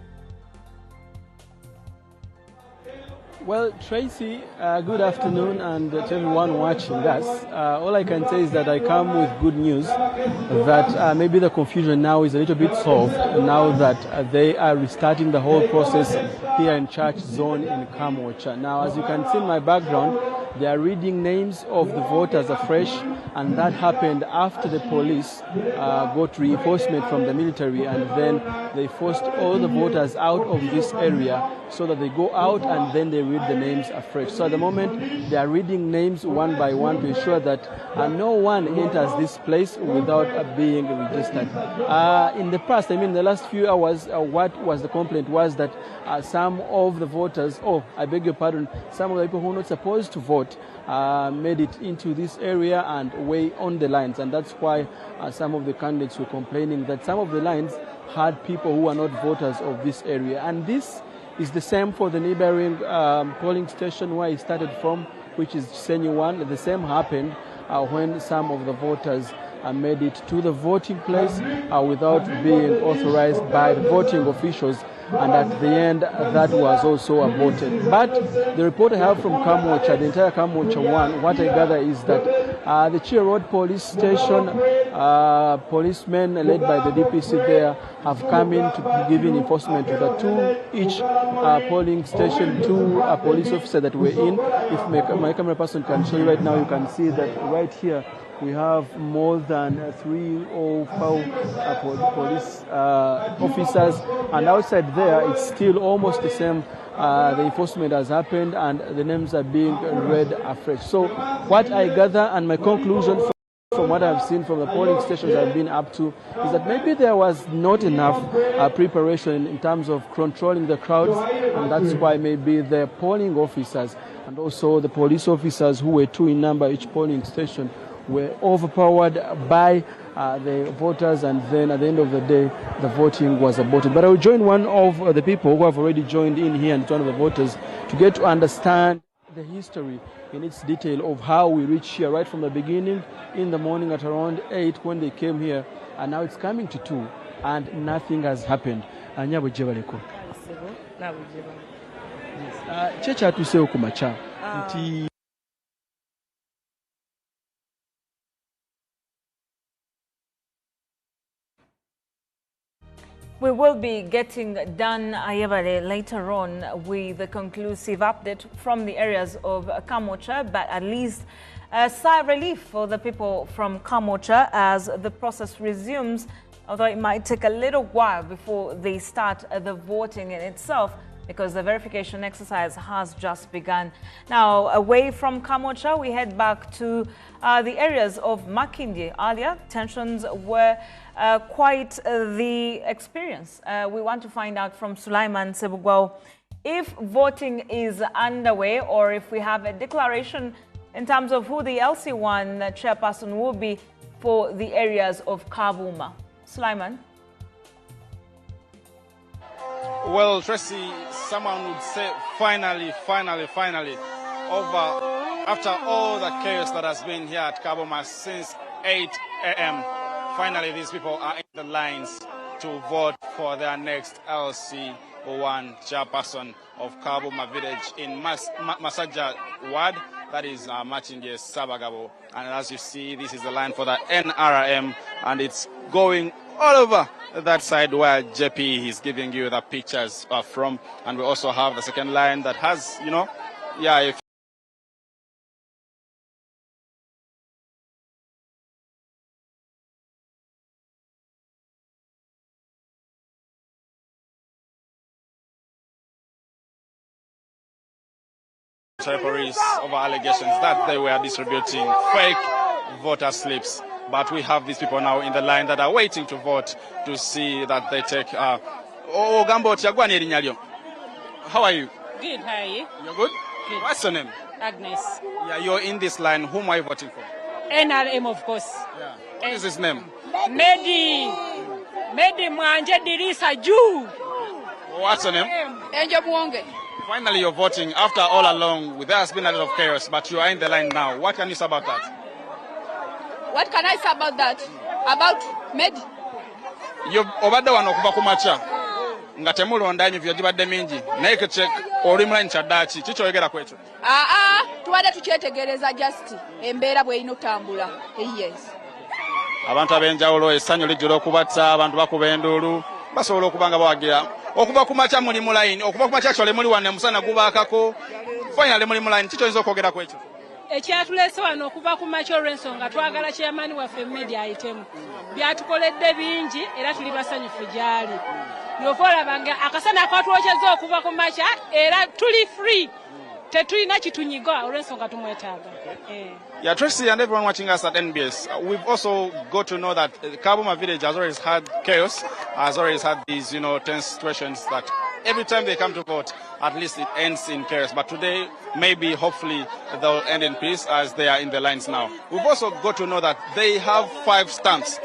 Well, Tracy, good afternoon, and to everyone watching us. All I can say is that I come with good news that maybe the confusion now is a little bit solved now that they are restarting the whole process here in Church Zone in Kamocha. Now, as you can see in my background, they are reading names of the voters afresh, and that happened after the police got reinforcement from the military, and then they forced all the voters out of this area so that they go out and then they read the names afresh. So at the moment, they are reading names one by one to ensure that no one enters this place without being registered. In the past, the last few hours, what was the complaint was that some of the voters, I beg your pardon, some of the people who are not supposed to vote made it into this area and way on the lines. And that's why some of the candidates were complaining that some of the lines had people who are not voters of this area. And this is the same for the neighboring polling station where it started from, which is LC1. The same happened when some of the voters made it to the voting place without being authorized by the voting officials. and at the end that was also aborted. But the report I have from Kamocha, the entire Kamocha 1, what I gather is that the Chia Road police station, policemen led by the DPC there have come in to give in enforcement to each polling station, 2 police officers that were in. If my camera person can show you right now, you can see that right here we have more than 3 or 4 police officers, and outside there it's still almost the same. The enforcement has happened and the names are being read afresh. So what I gather and my conclusion from what I've seen from the polling stations I've been up to is that maybe there was not enough preparation in terms of controlling the crowds, and that's why maybe the polling officers and also the police officers, who were 2 in number each polling station, were overpowered by the voters, and then at the end of the day the voting was aborted. But I will join one of the people who have already joined in here and one of the voters to get to understand the history in its detail of how we reached here right from the beginning in the morning at around 8 when they came here, and now it's coming to 2 and nothing has happened. Chekyatuuseewo ku makya nti we will be getting done Ayebale later on with the conclusive update from the areas of Kamocha, but at least a sigh of relief for the people from Kamocha as the process resumes, although it might take a little while before they start the voting in itself, because the verification exercise has just begun. Now, away from Kamocha, we head back to the areas of Makindye. Earlier, tensions were quite the experience. We want to find out from Sulaiman Sebugwao if voting is underway or if we have a declaration in terms of who the LC1 chairperson will be for the areas of Kabuma. Sulaiman? Well, Tracy, someone would say finally, over after all the chaos that has been here at Kabuma since 8 a.m., finally these people are in the lines to vote for their next LC1 chairperson of Kabuma village in Masaja Ward, that is Makindye Sabagabo. And as you see, this is the line for the NRM, and it's going all over that side where JP is giving you the pictures from. And we also have the second line that has, if police over allegations that they were distributing fake voter slips. But we have these people now in the line that are waiting to vote to see that they take. How are you? Good, how are you? You're good? Good. What's your name? Agnes. Yeah, you're in this line. Whom are you voting for? NRM, of course. Yeah. What is his name? Medi Mwanje Dirisa Ju. What's your name? Enjo Mwonge. Finally, you're voting after all along. There has been a lot of chaos, but you are in the line now. What can you say about that? What can I say about that? About Medi? You obadde wano okuva ku makya nga temulonda nyo byogibadde mingi naye ke oli mu line kyaddaaki kikyoyogera ku ekyo? Tubadde tukyetegereza just embeera bw'erina otambula. Yes. Abantu ab'enjawulo essanyu lijjula okubatta, abantu bakuba enduulu, basobola okuba nga bawagira okuva ku makya muli mu line, okuva ku makya kyole muli wanne musana gubaakako, finally muli mu line, kikyoyinza okwogera ku ekyo? Ekyatuleese wano okuva ku makya olw'ensonga twagala chairman waffe Medi ayitemu. Byatukoledde bingi era tuli basanyufu gy'ali. Yova olaba nga akasana akatwokyezza okuva ku makya era tuli free. Tetulina kitunyiga olw'ensonga tumwetaaga. Yeah, Tracy and everyone watching us at NBS, we've also got to know that Kabuma village has always had chaos, has always had these, tense situations that every time they come to vote, at least it ends in chaos. But today, maybe, hopefully, they'll end in peace as they are in the lines now. We've also got to know that they have 5 stamps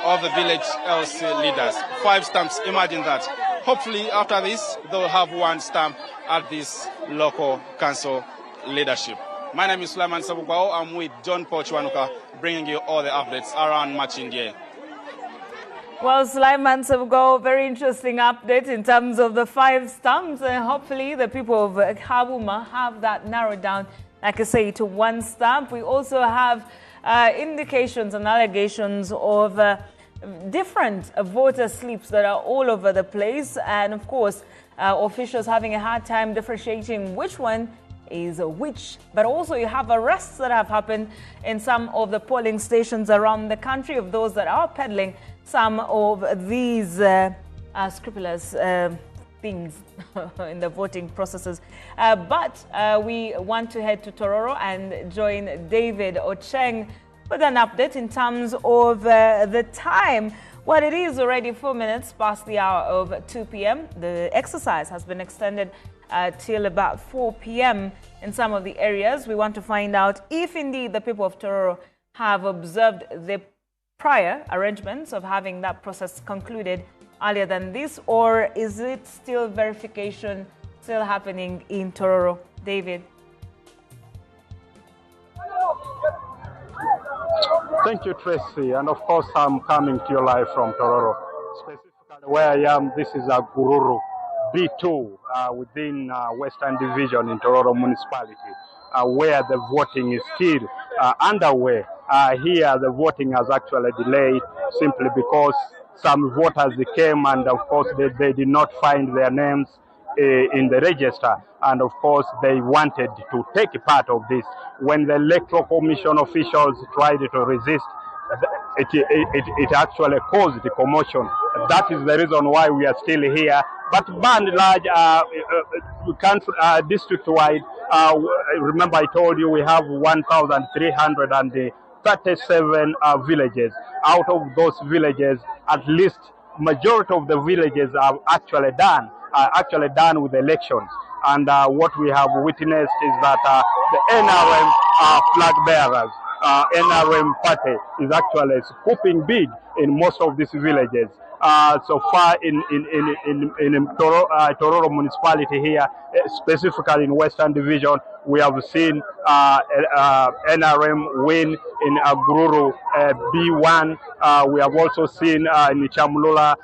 of the village LC leaders. 5 stamps, imagine that. Hopefully, after this, they'll have 1 stamp at this local council leadership. My name is Sulaiman Sabugwao. I'm with John Pochwanuka, bringing you all the updates around Makindye. Well, Sulaiman Sebugo, very interesting update in terms of the 5 stamps, and hopefully the people of Kabuma have that narrowed down, like I say, to 1 stamp. We also have indications and allegations of different voter slips that are all over the place, and of course, officials having a hard time differentiating which one is which. But also you have arrests that have happened in some of the polling stations around the country of those that are peddling some of these scrupulous things in the voting processes. But we want to head to Tororo and join David Ocheng with an update in terms of the time. Well, it is already 4 minutes past the hour of 2 p.m. The exercise has been extended till about 4 p.m. in some of the areas. We want to find out if indeed the people of Tororo have observed the prior arrangements of having that process concluded earlier than this, or is it still verification still happening in Tororo? David. Thank you, Tracy. And of course, I'm coming to you live from Tororo. Specifically where I am, this is a Gururu B2 within Western Division in Tororo Municipality, where the voting is still underway. Here, the voting has actually delayed simply because some voters came and, of course, they did not find their names in the register, and of course they wanted to take part of this. When the Electoral Commission officials tried to resist, it actually caused the commotion. That is the reason why we are still here. But by and large, district-wide, remember I told you we have 1,337 villages. Out of those villages, at least majority of the villages are actually done with elections. And what we have witnessed is that the NRM flag bearers, NRM party is actually scooping big in most of these villages. So far in Tororo municipality here, specifically in Western Division, we have seen NRM win in Gururu B1. We have also seen in Chamulula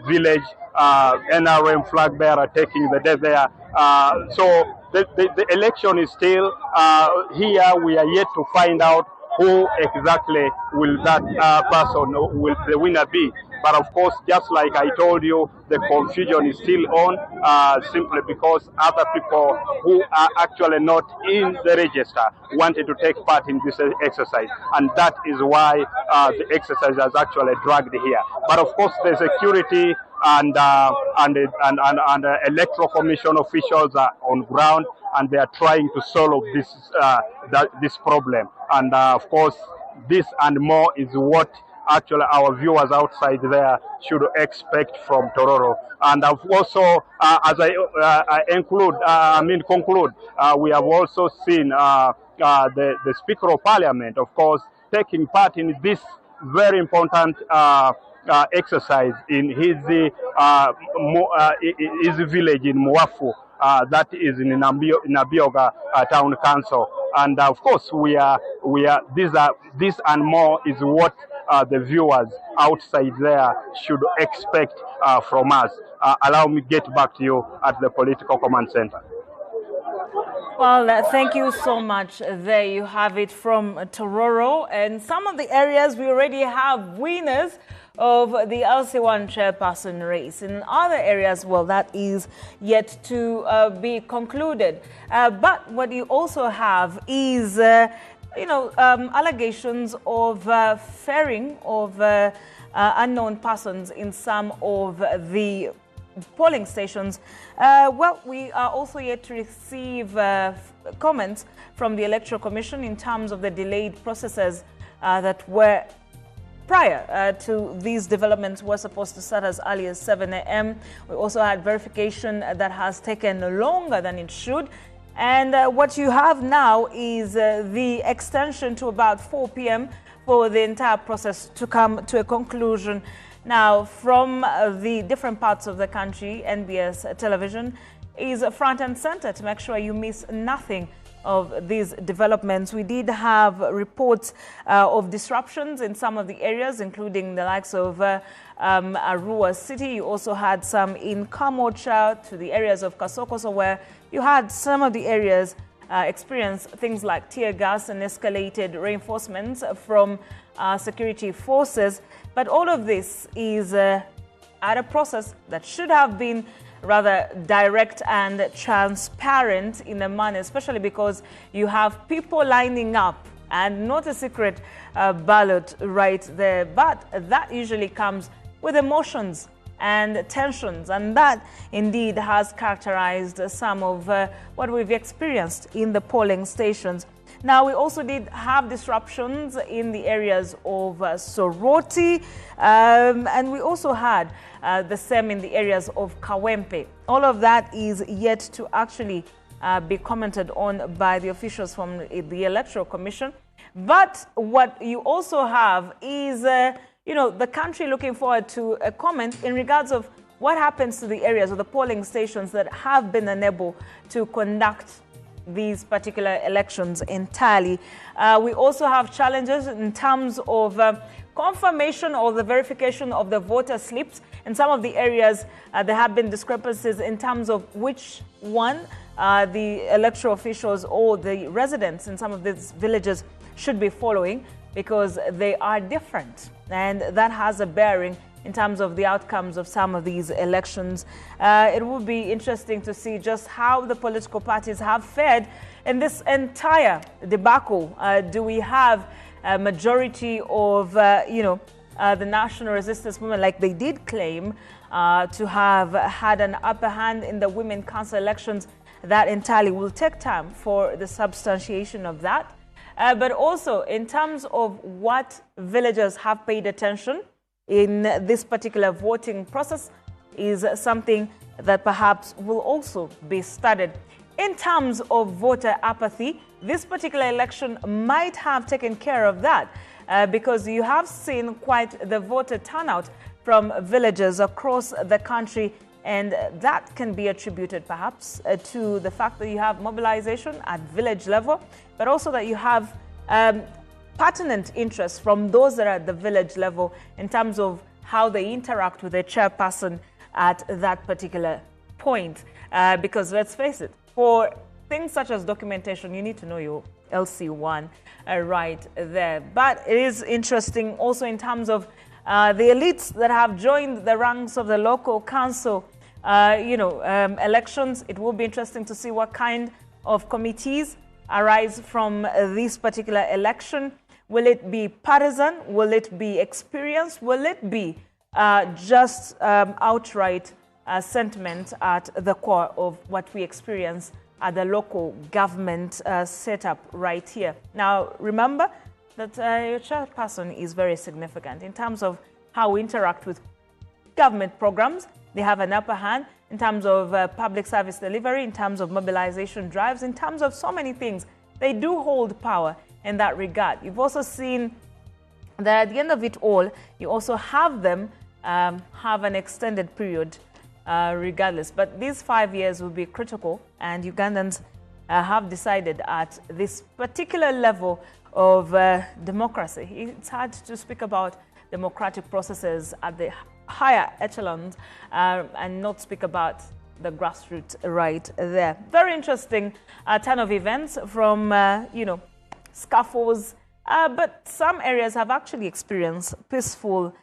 village, NRM flag bearer taking the day there. So the election is still here. We are yet to find out who exactly will that person, will the winner be. But of course, just like I told you, the confusion is still on, simply because other people who are actually not in the register wanted to take part in this exercise. And that is why the exercise has actually dragged here. But of course, the security and electoral commission officials are on ground, and they are trying to solve this problem. And of course, this and more is what actually our viewers outside there should expect from Tororo. And also, as I conclude, we have also seen the Speaker of Parliament, of course, taking part in this very important exercise in his village in Muafu, that is in Nabioga Town Council. And of course, this and more is what the viewers outside there should expect from us. Allow me to get back to you at the Political Command Center. Well, thank you so much. There you have it from Tororo. And some of the areas we already have winners of the LC1 chairperson race. In other areas, well, that is yet to be concluded. But what you also have is allegations of ferrying of unknown persons in some of the polling stations. Well, we are also yet to receive comments from the Electoral Commission in terms of the delayed processes that were prior to these developments were supposed to start as early as 7 a.m. We also had verification that has taken longer than it should. And what you have now is the extension to about 4 p.m. for the entire process to come to a conclusion. Now, from the different parts of the country, NBS television is front and center to make sure you miss nothing of these developments. We did have reports of disruptions in some of the areas, including the likes of Arua City. You also had some in Kamocha to the areas of Kasokoso, where you had some of the areas experience things like tear gas and escalated reinforcements from security forces. But all of this is at a process that should have been rather direct and transparent in a manner, especially because you have people lining up and not a secret ballot right there. But that usually comes with emotions and tensions, and that indeed has characterized some of what we've experienced in the polling stations. Now, we also did have disruptions in the areas of Soroti, and we also had the same in the areas of Kawempe. All of that is yet to actually be commented on by the officials from the Electoral Commission. But what you also have is, the country looking forward to a comment in regards of what happens to the areas or the polling stations that have been unable to conduct these particular elections entirely. We also have challenges in terms of confirmation or the verification of the voter slips. In some of the areas, there have been discrepancies in terms of which one the electoral officials or the residents in some of these villages should be following, because they are different, and that has a bearing in terms of the outcomes of some of these elections. It will be interesting to see just how the political parties have fared in this entire debacle. Do we have a majority of, the national resistance movement, like they did claim to have had an upper hand in the Women Council elections? That entirely will take time for the substantiation of that. But also in terms of what villagers have paid attention in this particular voting process is something that perhaps will also be studied. In terms of voter apathy, this particular election might have taken care of that because you have seen quite the voter turnout from villages across the country, and that can be attributed perhaps to the fact that you have mobilization at village level, but also that you have pertinent interest from those that are at the village level in terms of how they interact with their chairperson at that particular point. Because let's face it, for things such as documentation, you need to know your LC1 right there. But it is interesting also in terms of the elites that have joined the ranks of the local council elections. It will be interesting to see what kind of committees arise from this particular election. Will it be partisan? Will it be experience? Will it be just outright sentiment at the core of what we experience at the local government setup right here? Now, remember that your chairperson is very significant in terms of how we interact with government programs. They have an upper hand in terms of public service delivery, in terms of mobilization drives, in terms of so many things. They do hold power in that regard. You've also seen that at the end of it all, you also have them have an extended period regardless. But these 5 years will be critical, and Ugandans have decided at this particular level of democracy. It's hard to speak about democratic processes at the higher echelons and not speak about the grassroots right there. Very interesting turn of events from, scuffles, but some areas have actually experienced peaceful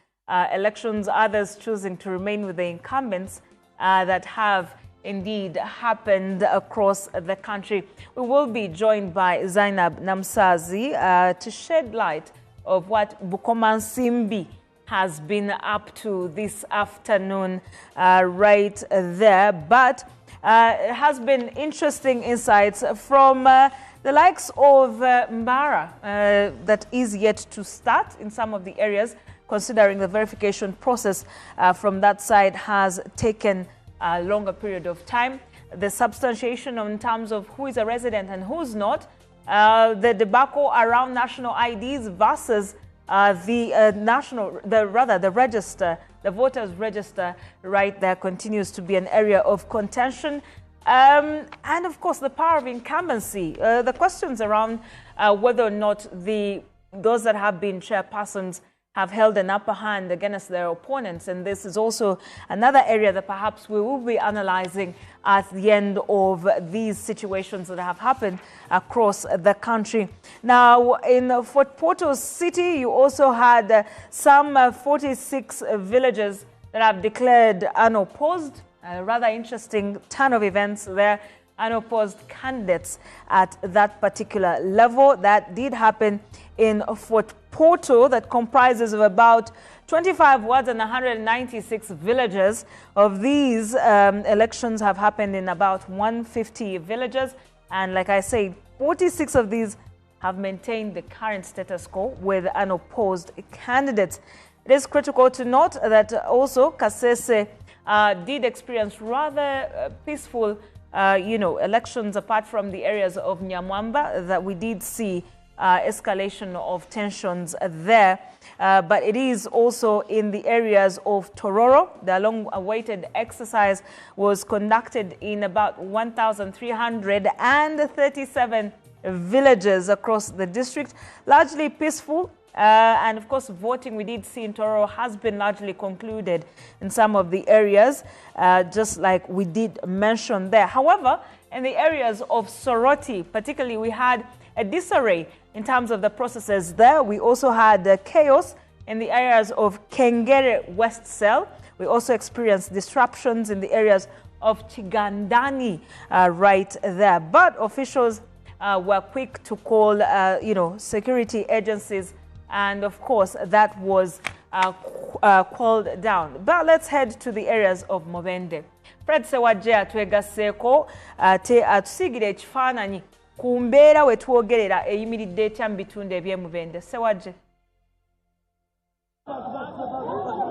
elections, others choosing to remain with the incumbents that have indeed happened across the country. We will be joined by Zainab Namsazi to shed light of what Bukoma Simbi has been up to this afternoon right there. But it has been interesting insights from the likes of Mbara that is yet to start in some of the areas, considering the verification process from that side has taken a longer period of time. The substantiation in terms of who is a resident and who's not, the debacle around national IDs versus the register, the voters register right there continues to be an area of contention. And of course, the power of incumbency. The questions around whether or not those that have been chairpersons have held an upper hand against their opponents. And this is also another area that perhaps we will be analyzing at the end of these situations that have happened across the country. Now, in Fort Portal City, you also had some 46 villages that have declared unopposed. A rather interesting turn of events there. Unopposed candidates at that particular level. That did happen in Fort Portal, that comprises of about 25 wards and 196 villages. Of these, elections have happened in about 150 villages. And like I said, 46 of these have maintained the current status quo with unopposed candidates. It is critical to note that also Kasese did experience rather peaceful elections, apart from the areas of Nyamwamba that we did see escalation of tensions there. But it is also in the areas of Tororo. The long-awaited exercise was conducted in about 1,337 villages across the district, largely peaceful. And of course, voting we did see in Tororo has been largely concluded in some of the areas, just like we did mention there. However, in the areas of Soroti, particularly, we had a disarray in terms of the processes there. We also had chaos in the areas of Kengere West Cell. We also experienced disruptions in the areas of Chigandani right there. But officials were quick to call, security agencies. And of course, that was called down. But let's head to the areas of Mubende. Fred Sewajje atwegasseeko ate atusiigire ekifaananyi ku mbeera we twogerera eyimiridde etya mu bitundu eby'e Mubende. Sewajje.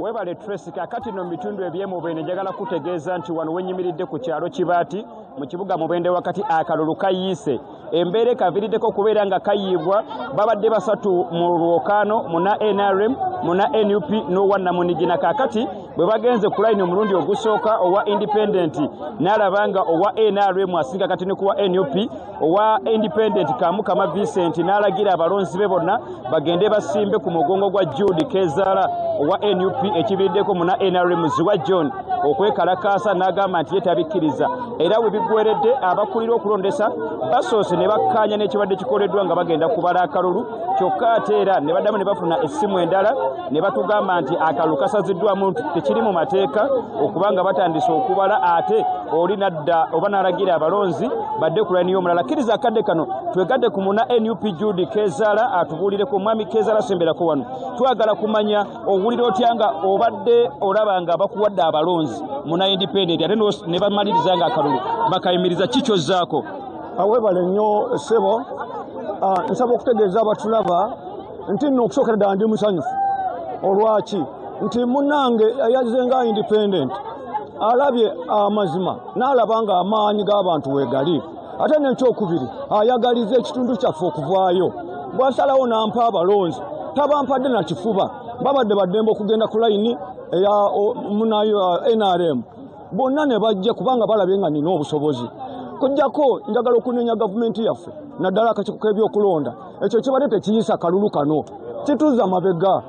Webale Tracy, kakati no bitundu eby'e Mubende njagala kutegeeza nti wano wenyimiridde ku kyalo Kibaati mu kibuga Mubende wakati akalulu kayiise. Embeera kaviiriddeko kubeera nga kayiibwa babadde basatu mu lwokaano muna NRM muna NUP n'owannamunigina. Kakati bwe bagenze ku line omulundi ogusooka owa independent n'alaba nga owa NRM asinga kati ne kuwa NUP. Owa independent Kamukama Vincent n'alagira abalonzi be bonna bagende basimbe ku mugongo gwa Jude Kezaala owa NUP ekiviiriddeko muna NRM Ziwa John okwekalakaasa n'agamba nti yetabikkiriza. Era we biggweredde abakulira okulondesa basoose ne bakkaanya n'ekibadde kikoleddwa nga bagenda kubala akalulu. Kyokka ate era ne baddamu ne bafuna essimu endala ne batugamba nti akalulu kasaziddwamu tekiri mu mateeka okubanga batandise okubala ate oli nadda oba n'alagira abalonzi badde ku layini y'omulala. Kkiriza akadde kano twegadde ku muna NUP Jude Kezaala atubuulireko. Mwami Kezaala semberako wano. Twagala kumanya owulira otya nga obadde olaba nga bakuwadde abalonzi muna independent ate ne bamaliriza nga akalulu bakayimiriza kikyozzaako. Awebale nnyo ssebo, nsaba okutegeeza abatulaba nti nno okusookera ddala ndi musanyufu. Olwaki? Nti munnange yazze nga independent alabye amazima n'alaba nga amaanyi g'abantu weegali. Ate n'ekyokubiri ayagaliza ekitundu kyaffe okuvaayo. Bw'asalawo n'ampa abalonzi tabampadde na kifuba. Babadde baddembe okugenda ku layini eya munayo NRM. Bonna ne bajja kubanga balabye nga nina obusobozi. Kujjako njagala okunenya gavumenti yaffe naddala akakiiko k'ebyokulonda. Ekyo kibadde tekiyisa kalulu kano. Kituza mabega.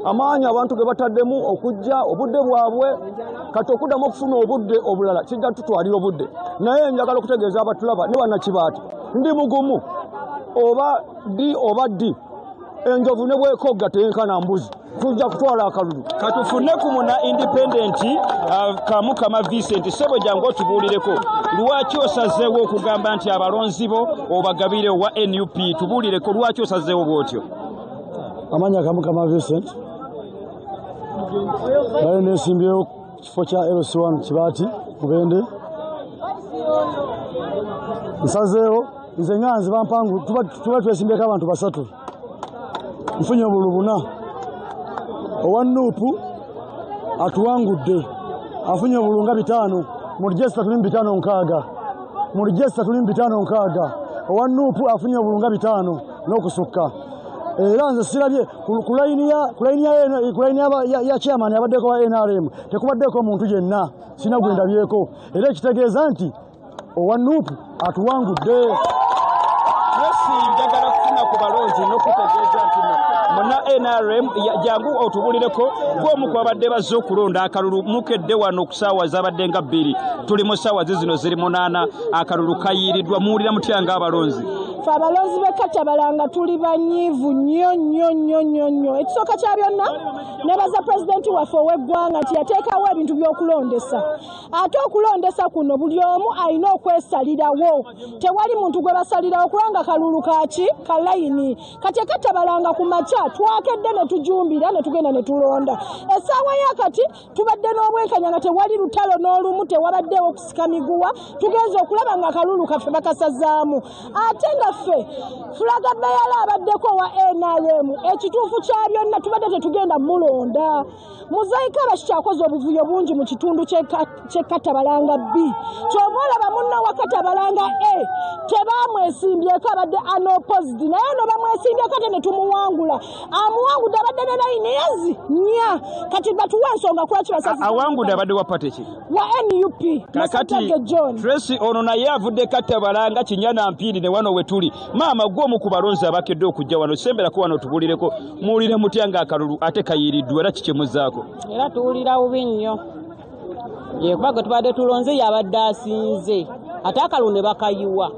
Amaanyi abantu ge bataddemu okujja obudde bwabwe kati okuddamu okufuna obudde obulala kijja tutwalira obudde. Naye njagala okutegeeza abatulaba ne bannakibaati ndi mugumu oba ddi enjovu ne bwekogga teyenkana mbuzi tujja kutwala akalulu. Katufune ku muna independent Kamukama Vincent sebo jangu otubuulireko lwaki osazeewo okugamba nti abalonzi bo obagabire wa NUP. Tubuulireko lwaki osazeewo bw'otyo. Amanya Kamukama Vincent naye neesimbyewo kifo kya LC1 Kibaati Mubende. Nsazeewo nze nganzi bampangu tuba twesimbyeko abantu basatu. Nfunye obululu buna. Owa Nuupu atuwangudde afunye obululu nga 5 mu register tuli 5 mu register tuli 5 Owa Nuupu afunye obululu nga 5 n'okusukka. Era nze sirabye ku layini ya chairman abaddeko wa NRM tekubaddeko omuntu yenna sina gwendabyeko. Era ekitegeeza nti owa nuupu atuwangudde. Njagala kufuna ku balonzi n'okutegeeza nti muna NRM jangu otubulireko gw'omu kwabadde bazze okulonda akalulu mukedde wano ku ssaawa zabadde nga 2 tuli mu ssaawa zino ziri 8 akalulu kayiiriddwa muwulira mutya ng'abalonzi. Ffe abalonzi b'Ekatabalanga tuli banyiivu nnyo. Ekisooka kya byonna nebaza pulezidenti waffe ow'eggwanga nti yateekawo ebintu by'okulondesa. Ate okulondesa kuno buli omu alina okwesalirawo. Tewali muntu gwe basalirawo kubanga kalulu ka layini. Kati Ekatabalanga ku makya twakedde ne tujumbira ne tugenda ne tulonda. Essaawa yakati tubadde n'obwenkanya nga tewali lutalo n'olumu tewabaddewo kusika miguwa. Tugenze okulaba nga kalulu kaffe bakasazaamu. Ate nga ffe fulaga beyala abaddeko wa NRM ekituufu kya byonna tubadde tetugenda mulonda. Muzaika abakikyakoze obuvuyo bungi mu kitundu ky'Ekatabalanga B. Ky'oba olaba munno wa Katabalanga A tebaamwesimbyeko abadde unopposed naye no bamwesimbyeko ate ne tumuwangula. Amuwangudde abadde ne layini nnya. Kati batuwa ensonga kulaki basazi. Awangudde abadde wa pate ki? Wa NUP. Kakati Tracy ono naye avudde Katabalanga Kinyana Mpindi ne wano we tuli. Maama gw'omu ku balonzi abakedde okujja wano semberako wano tubulireko muwulire mutya ng'akalulu ate kayiiriddwa era kikyemuzaako. Era tuwulira bubi nnyo. Kuba tubadde tulonze yabadde asinze ate akalulu ne bakayiwa.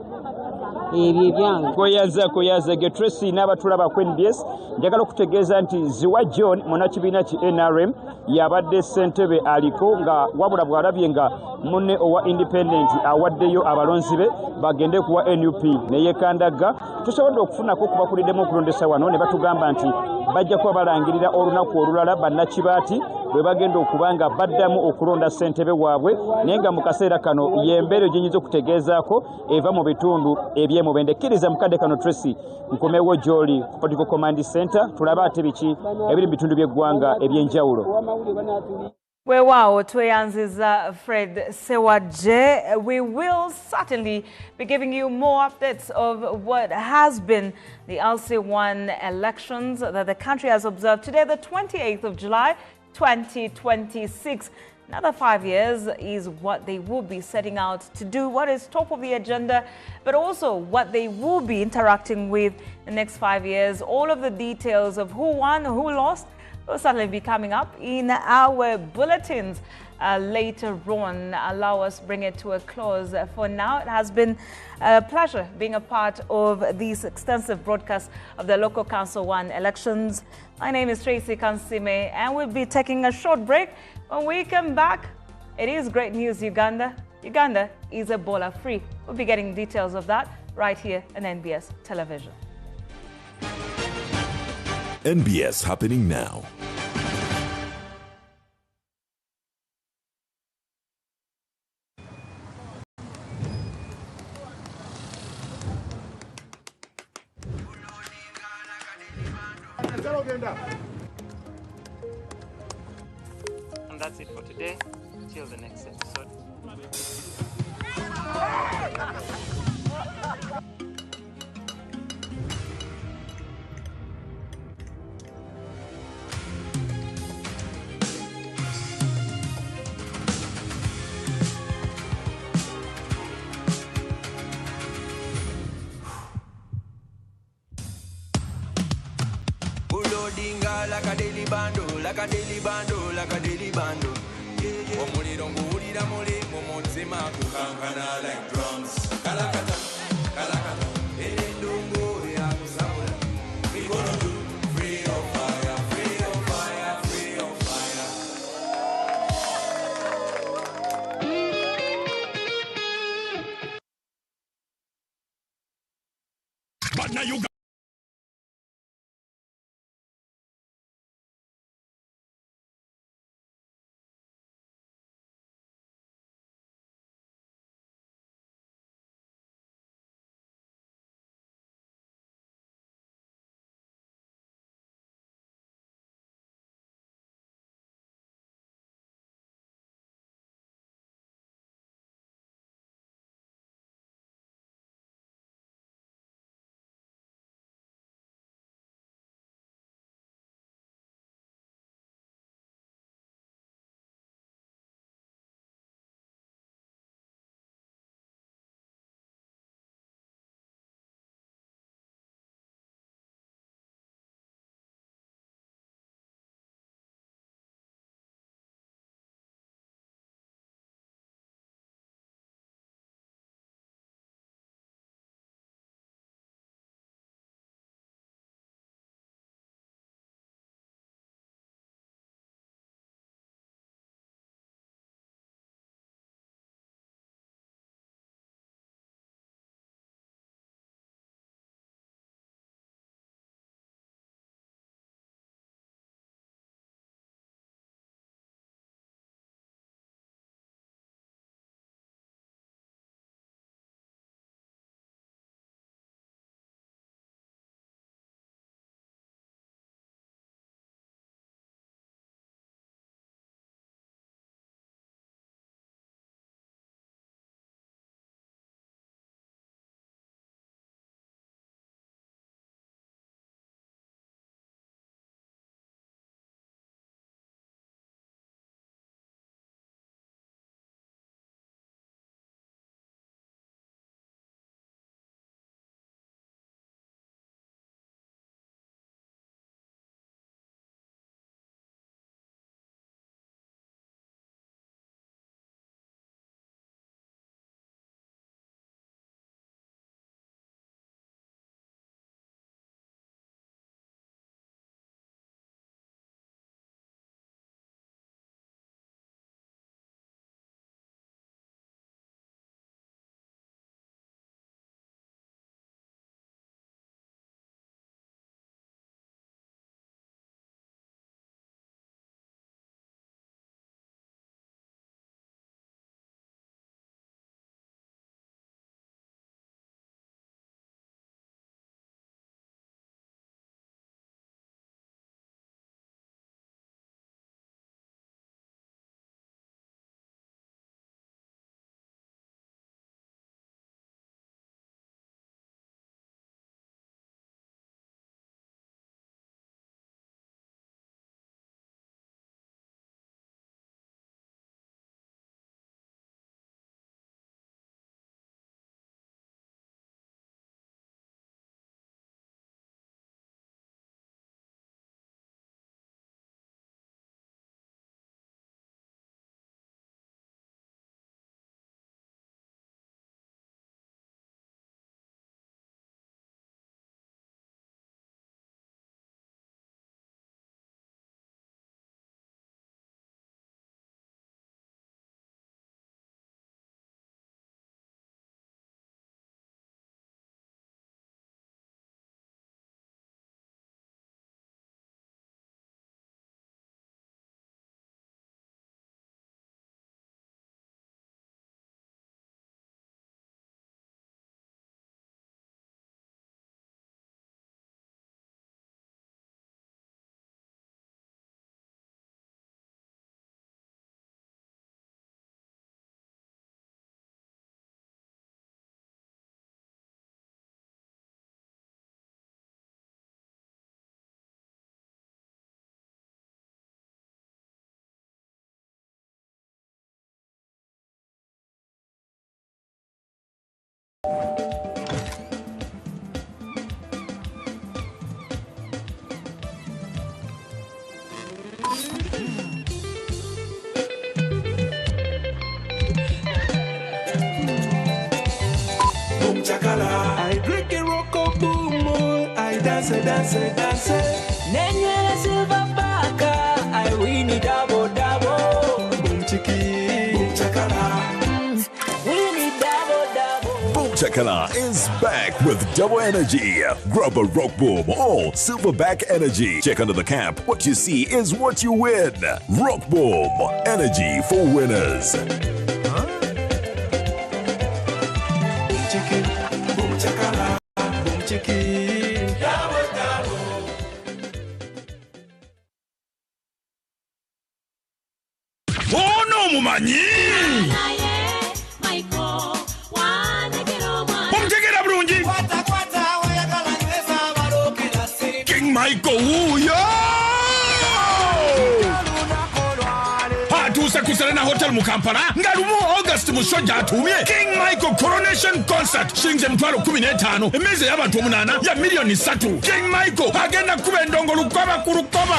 Ebyo ebyange koyaza Tracy n'abatulaba ku NBS njagala okutegeeza nti Ziwa John munnakibiina ki NRM yabadde ssentebe aliko nga wabula bw'alabye nga munne owa independent awaddeyo abalonzi be bagende kuwa NUP ne yeekandaga. Tusobodde okufunako kubakuliddemu okulondesa wano ne batugamba nti bajja kuba balangirira olunaku olulala bannakibaati bwe bagenda okuba nga baddamu okulonda ssentebe waabwe naye nga mu kaseera kano y'embeera gyenyinza okutegeezaako eva mu bitundu eby'emubende. Kkiriza mukadde kano Tracy nkomewo gy'oli ku Political Command Center tulabe ate biki ebiri mu bitundu by'eggwanga eby'enjawulo. Weewaawo tweyanziza Fred Sewaje. We will certainly be giving you more updates of what has been the LC1 elections that the country has observed today, the 28th of July, 2026. Another 5 years is what they will be setting out to do, what is top of the agenda, but also what they will be interacting with the next 5 years. All of the details of who won, who lost, will certainly be coming up in our bulletins later on. Allow us bring it to a close. For now, it has been a pleasure being a part of these extensive broadcasts of the Local Council 1 elections. My name is Tracy Kansime, and we'll be taking a short break. When we come back, it is great news, Uganda. Uganda is Ebola-free. We'll be getting details of that right here on NBS Television. NBS happening now. And that's it for today. Till the next episode. Like a daily bando, like a daily bando, like a daily bando. Omuliro nguwulira muli mu mutima gukankana like drums. Kalakata, kalakata, endungu ya kusabula. We gonna do free of fire, free of fire, free of fire. But now you I drink a rock boom, I dance. Nenye silver baka, I win it double. Boom chiki, boom chakala. Win it double. Boom Chakala is back with double energy. Grab a rock boom or silverback energy. Check under the cap. What you see is what you win. Rock boom, energy for winners. Oh no, mumanyi! Pomtegera brungi! King Michael, yo! Hatusa kuserena hotel mu Kampala ngalumu August mushoja atumye King Michael Coronation Concert shilingi mtwalo 15 emeze y'abantu 8 ya milioni 3. King Michael agenda kuba endongo lukoba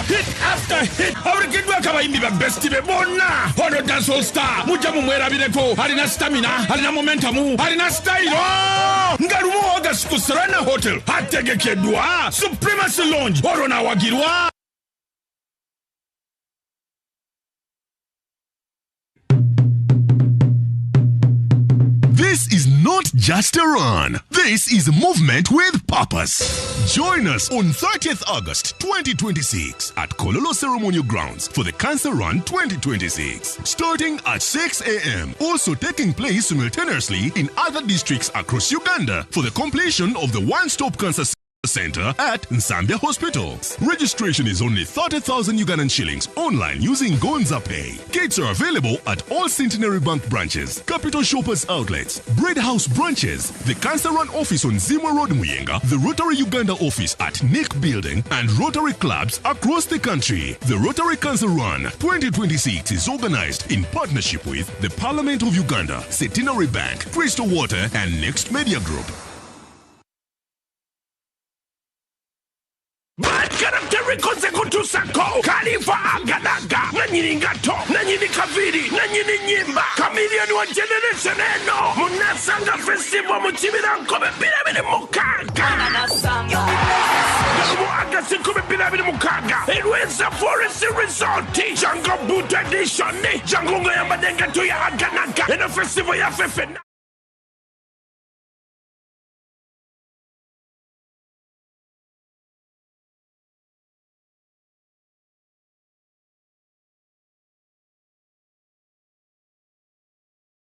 hit after hit abirikidwa akabayimbi ba best be bonna ono dancehall star mujja mu mwerabireko alina stamina alina momentum alina style ngalumu August kuserena hotel ategekedwa Supremacy Lounge orona wagirwa. This is not just a run. This is a movement with purpose. Join us on 30th August 2026 at Kololo Ceremonial Grounds for the Cancer Run 2026. Starting at 6 a.m. Also taking place simultaneously in other districts across Uganda for the completion of the one-stop cancer center at Nsambia Hospital. Registration is only 30,000 Ugandan shillings online using Gonza Pay. Gates are available at all Centenary Bank branches, Capital Shoppers outlets, Bread House branches, the Cancer Run office on Zimwa Road Muyenga, the Rotary Uganda office at Nick Building, and Rotary clubs across the country. The Rotary Cancer Run 2026 is organized in partnership with the Parliament of Uganda, Centenary Bank, Crystal Water, and Next Media Group. Bad character consecutusako Khalifa Agadaga Nanyini Ngato Nanyini Kaviri Nanyini Nyimba Chameleon wa generation eno Munasanga festival Muchibira Kobe Piramide Mukaga Gamu Agasi Kobe Piramide Mukaga Elweza Forest Resort Jango Boot Edition Jango Ngayamba Denga Tuya Aganaga Eno festival ya Fefe